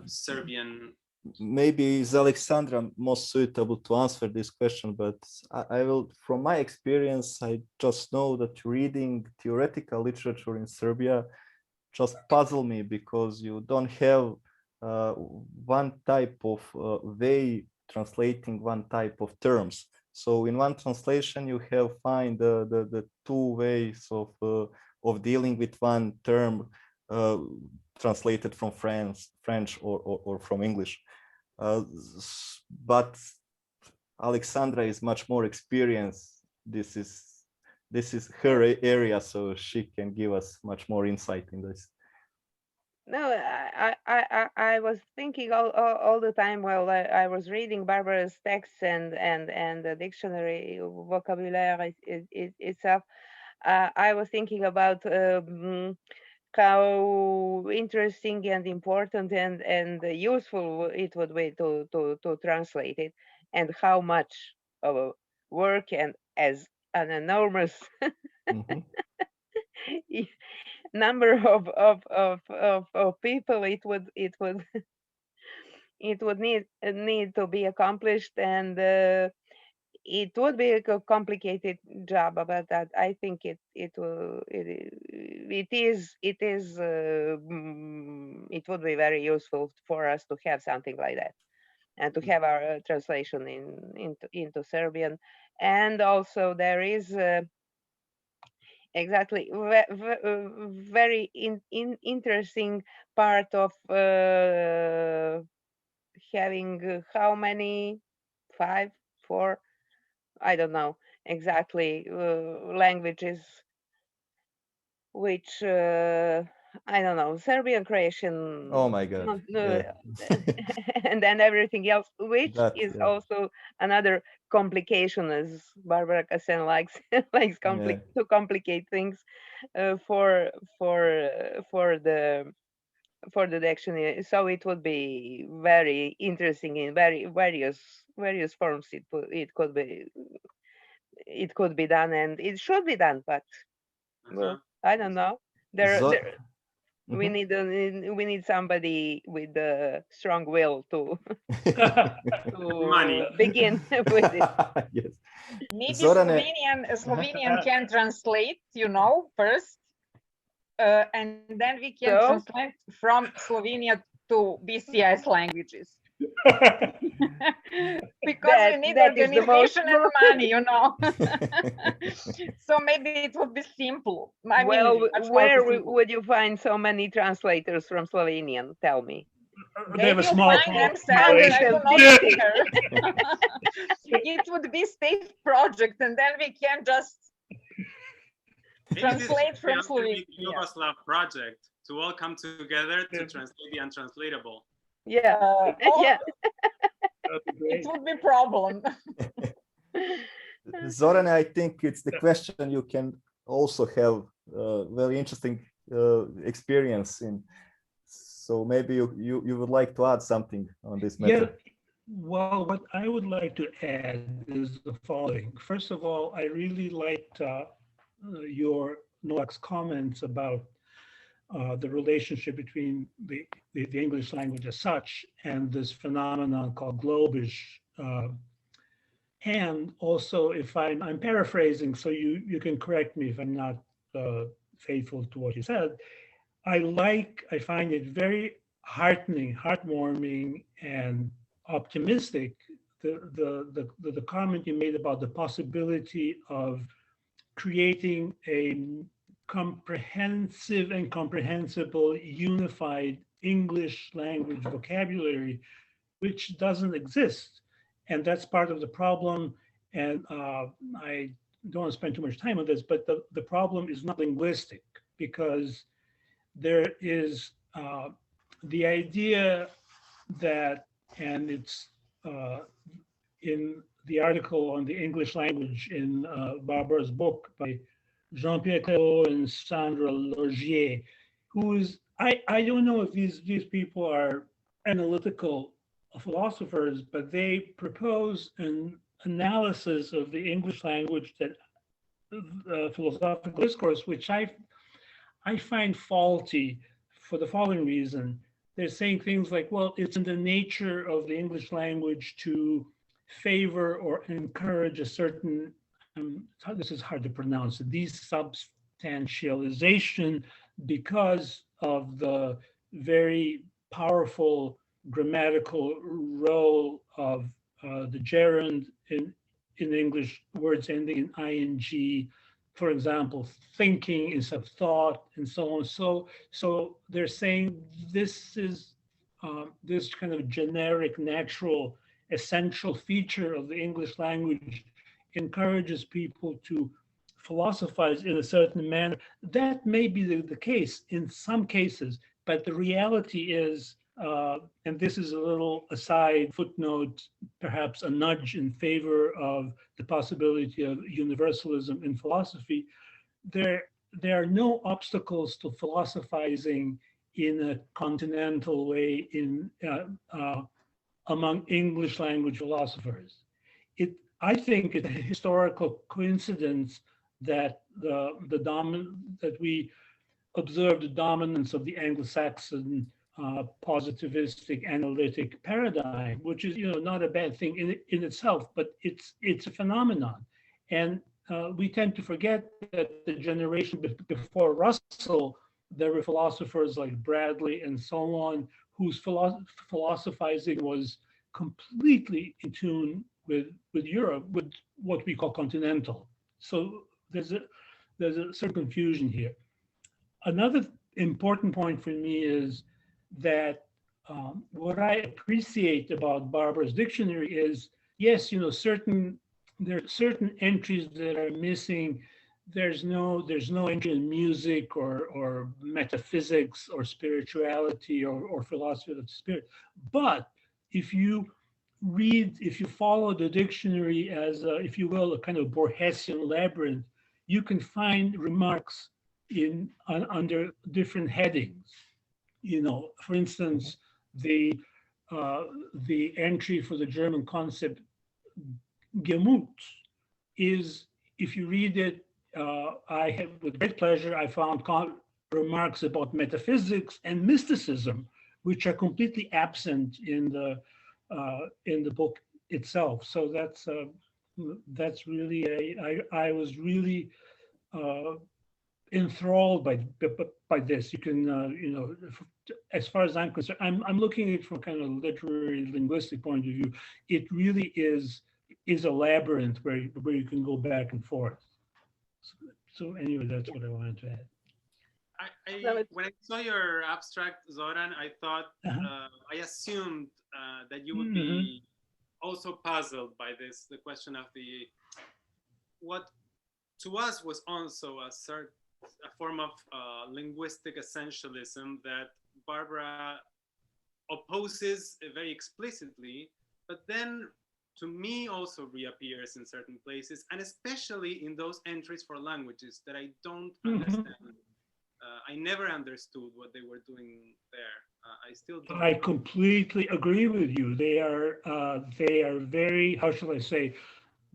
Speaker 1: Serbian?
Speaker 2: Maybe is Alexandra most suitable to answer this question, but I will, from my experience, I just know that reading theoretical literature in Serbia just puzzle me, because you don't have one type of way translating one type of terms. So in one translation, you find the two ways of dealing with one term translated from French or from English. But Alexandra is much more experienced. This is her area, so she can give us much more insight in this.
Speaker 4: No, I was thinking all the time while I was reading Barbara's texts and the dictionary vocabulaire itself. I was thinking about how interesting and important and useful it would be to translate it, and how much of a work and as an enormous number of people it would need to be accomplished, and it would be a complicated job, but that I think it would be very useful for us to have something like that, and to have our translation into Serbian. And also there is exactly very interesting part of having how many 5, 4, I don't know exactly, languages which I don't know, Serbian, Croatian.
Speaker 2: Oh my God!
Speaker 4: And then everything else, which is also another complication, as Barbaре Kасsen likes to complicate things for the dictionary. So it would be very interesting in various forms. It could be done, and it should be done, but well, I don't know. We need somebody with a strong will to begin with it.
Speaker 2: Yes.
Speaker 5: Maybe Slovenian can translate, first, and then we can translate from Slovenia to BCIS languages. Because we need organization and money, So maybe it would be simple.
Speaker 4: Where would you find so many translators from Slovenian? Tell me.
Speaker 3: they have a
Speaker 5: Maybe
Speaker 3: small
Speaker 5: find themselves,
Speaker 3: population.
Speaker 5: I do not
Speaker 4: Yeah.
Speaker 5: care. It would be state project, and then we can just
Speaker 1: Maybe
Speaker 5: translate
Speaker 1: this
Speaker 5: from
Speaker 1: is the
Speaker 5: Slovenian.
Speaker 1: Yugoslav project to all come together to
Speaker 3: Yeah.
Speaker 1: translate the untranslatable.
Speaker 4: Yeah.
Speaker 5: Oh,
Speaker 4: Yeah.
Speaker 3: That'd be
Speaker 5: it
Speaker 3: great.
Speaker 5: would be problem.
Speaker 2: Zoran, I think it's the question you can also have very interesting experience in. So maybe you would like to add something on this matter.
Speaker 3: Yeah, well, what I would like to add is the following. First of all, I really liked your Noak's comments about the relationship between the English language as such and this phenomenon called globish. And also, if I'm paraphrasing, so you can correct me if I'm not faithful to what you said. I find it very heartening, heartwarming, and optimistic, the comment you made about the possibility of creating a comprehensive and comprehensible unified English language vocabulary, which doesn't exist. And that's part of the problem. And I don't want to spend too much time on this, but the problem is not linguistic, because there is the idea that, and it's in the article on the English language in Barbara's book by Jean-Pierre Cléaut and Sandra Logier, who is, I don't know if these people are analytical philosophers, but they propose an analysis of the English language, that philosophical discourse, which I find faulty for the following reason. They're saying things like, well, it's in the nature of the English language to favor or encourage a certain, this is hard to pronounce, desubstantialization, because of the very powerful grammatical role of the gerund in English, words ending in ing, for example, thinking instead of thought, and so on. So they're saying this is this kind of generic, natural, essential feature of the English language encourages people to philosophize in a certain manner. That may be the case in some cases, but the reality is, and this is a little aside footnote, perhaps a nudge in favor of the possibility of universalism in philosophy, there are no obstacles to philosophizing in a continental way among English language philosophers. I think it's a historical coincidence that that we observe the dominance of the Anglo-Saxon positivistic analytic paradigm, which is, not a bad thing in itself, but it's a phenomenon. And we tend to forget that the generation before Russell, there were philosophers like Bradley and so on, whose philosophizing was completely in tune with Europe, with what we call continental. So there's a certain confusion here. Another important point for me is that what I appreciate about Barbara's dictionary is, yes, there are certain entries that are missing. There's no entry in music or metaphysics or spirituality or philosophy of the spirit. But if you follow the dictionary as, if you will, a kind of Borgesian labyrinth, you can find remarks under different headings. For instance, the entry for the German concept Gemut is, if you read it, I have with great pleasure, I found remarks about metaphysics and mysticism, which are completely absent in the book itself. So that's really I was really enthralled by this. You can, as far as I'm concerned, I'm looking at it from kind of literary linguistic point of view. It really is a labyrinth where you can go back and forth. So anyway, that's what I wanted to add.
Speaker 1: when I saw your abstract, Zoran, I thought, I assumed that you would be also puzzled by this, the question of what to us was also a form of linguistic essentialism that Barbara opposes very explicitly, but then to me also reappears in certain places, and especially in those entries for languages that I don't understand. I never understood what they were doing there. I still don't.
Speaker 3: I completely agree with you. They are very, how shall I say,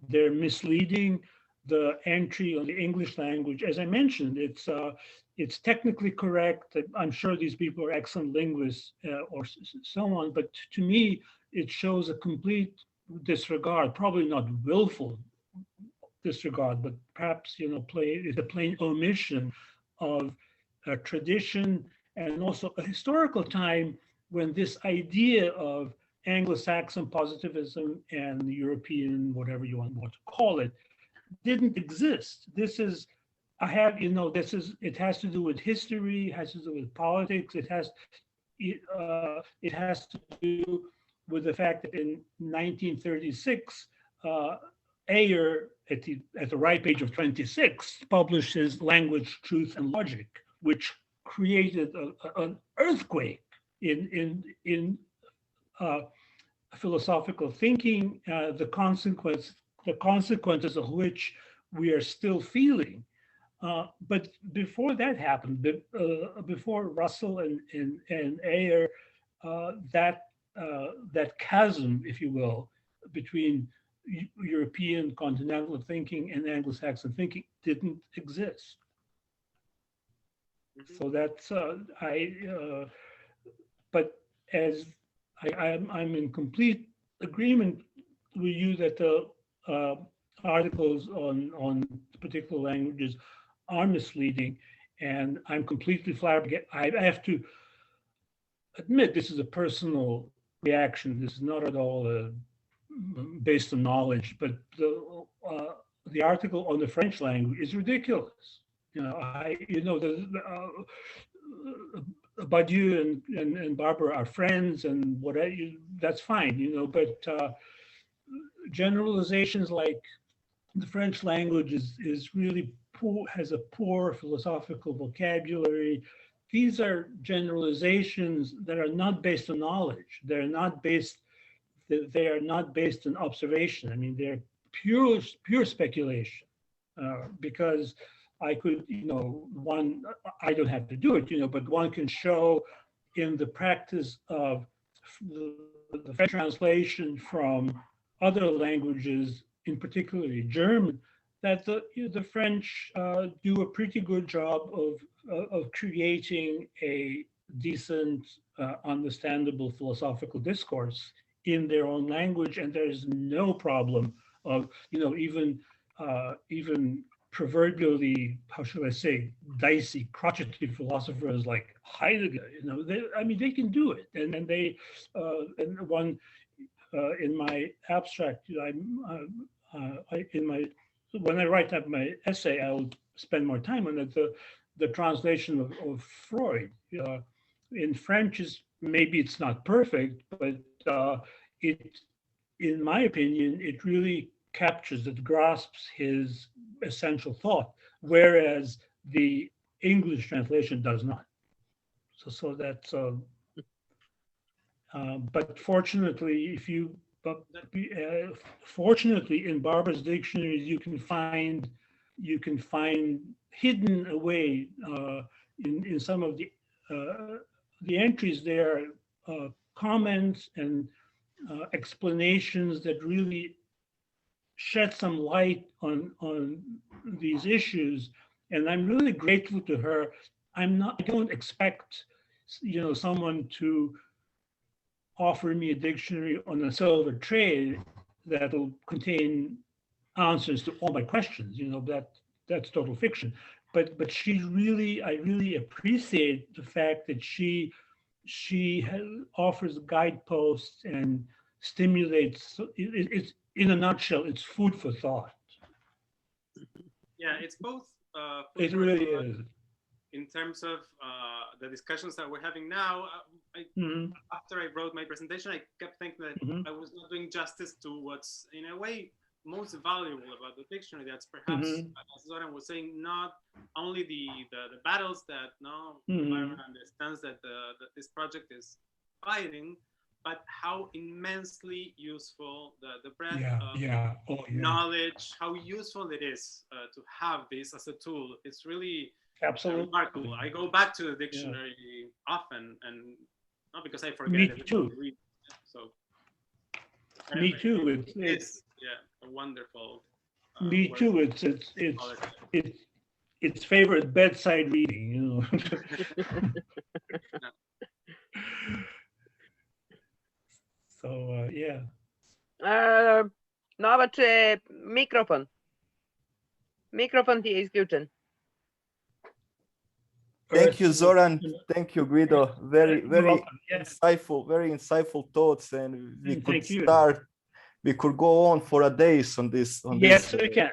Speaker 3: they're misleading. The entry on the English language, as I mentioned, it's technically correct. I'm sure these people are excellent linguists or so on, but to me, it shows a complete disregard, probably not willful disregard, but perhaps, you know, a plain omission of a tradition and also a historical time when this idea of Anglo-Saxon positivism and European, whatever you want to call it, didn't exist. This is, it has to do with history, it has to do with politics, it has to do with the fact that in 1936, Ayer, at the ripe age of 26, published his Language, Truth, and Logic, which created an earthquake in philosophical thinking, the consequences of which we are still feeling. But before that happened, before Russell and Ayer, that chasm, if you will, between European continental thinking and Anglo-Saxon thinking didn't exist. So that's but as I'm in complete agreement with you that the articles on particular languages are misleading, and I'm completely flabbergasted. I have to admit this is a personal reaction. This is not at all based on knowledge, but the article on the French language is ridiculous. Badiou and Barbara are friends, and whatever, that's fine, but generalizations like the French language is really poor, has a poor philosophical vocabulary. These are generalizations that are not based on knowledge. They are not based on observation. I mean, they're pure speculation, because I could, I don't have to do it, but one can show in the practice of the French translation from other languages, in particularly German, that the French do a pretty good job of creating a decent, understandable philosophical discourse in their own language, and there's no problem of, even proverbially, how should I say, dicey, crotchety philosophers like Heidegger, they can do it. And then they, and one, in my abstract, when I write up my essay, I'll spend more time on it. The translation of Freud in French is, maybe it's not perfect, but in my opinion, it really captures, it grasps his essential thought, whereas the English translation does not. So that's, but fortunately, fortunately, in Barbara's dictionaries, you can find hidden away in some of the entries there, comments and explanations that really shed some light on these issues, and I'm really grateful to her. I don't expect, someone to offer me a dictionary on a silver tray that'll contain answers to all my questions. That's total fiction. But I really appreciate the fact that she offers guideposts and stimulates. It's, in a nutshell, it's food for thought.
Speaker 1: Yeah, it's both.
Speaker 3: It really is.
Speaker 1: in terms of the discussions that we're having now, after I wrote my presentation, I kept thinking that I was not doing justice to what's, in a way, most valuable about the dictionary. That's perhaps, as Zoran was saying, not only the battles that Byron understands that this project is fighting, but how immensely useful the breadth of knowledge, how useful it is to have this as a tool. It's really remarkable. I go back to the dictionary often, and not because I forget it.
Speaker 3: Too.
Speaker 1: So,
Speaker 3: Me too.
Speaker 1: It's a wonderful.
Speaker 3: Me too. It's favorite bedside reading, you know. So yeah.
Speaker 4: Något mikrofon. Mikrofon till isključen.
Speaker 2: Thank you, Zoran. Thank you, Guido. Very insightful thoughts, and we could start. We could go on for a days on this.
Speaker 3: Yes, we can.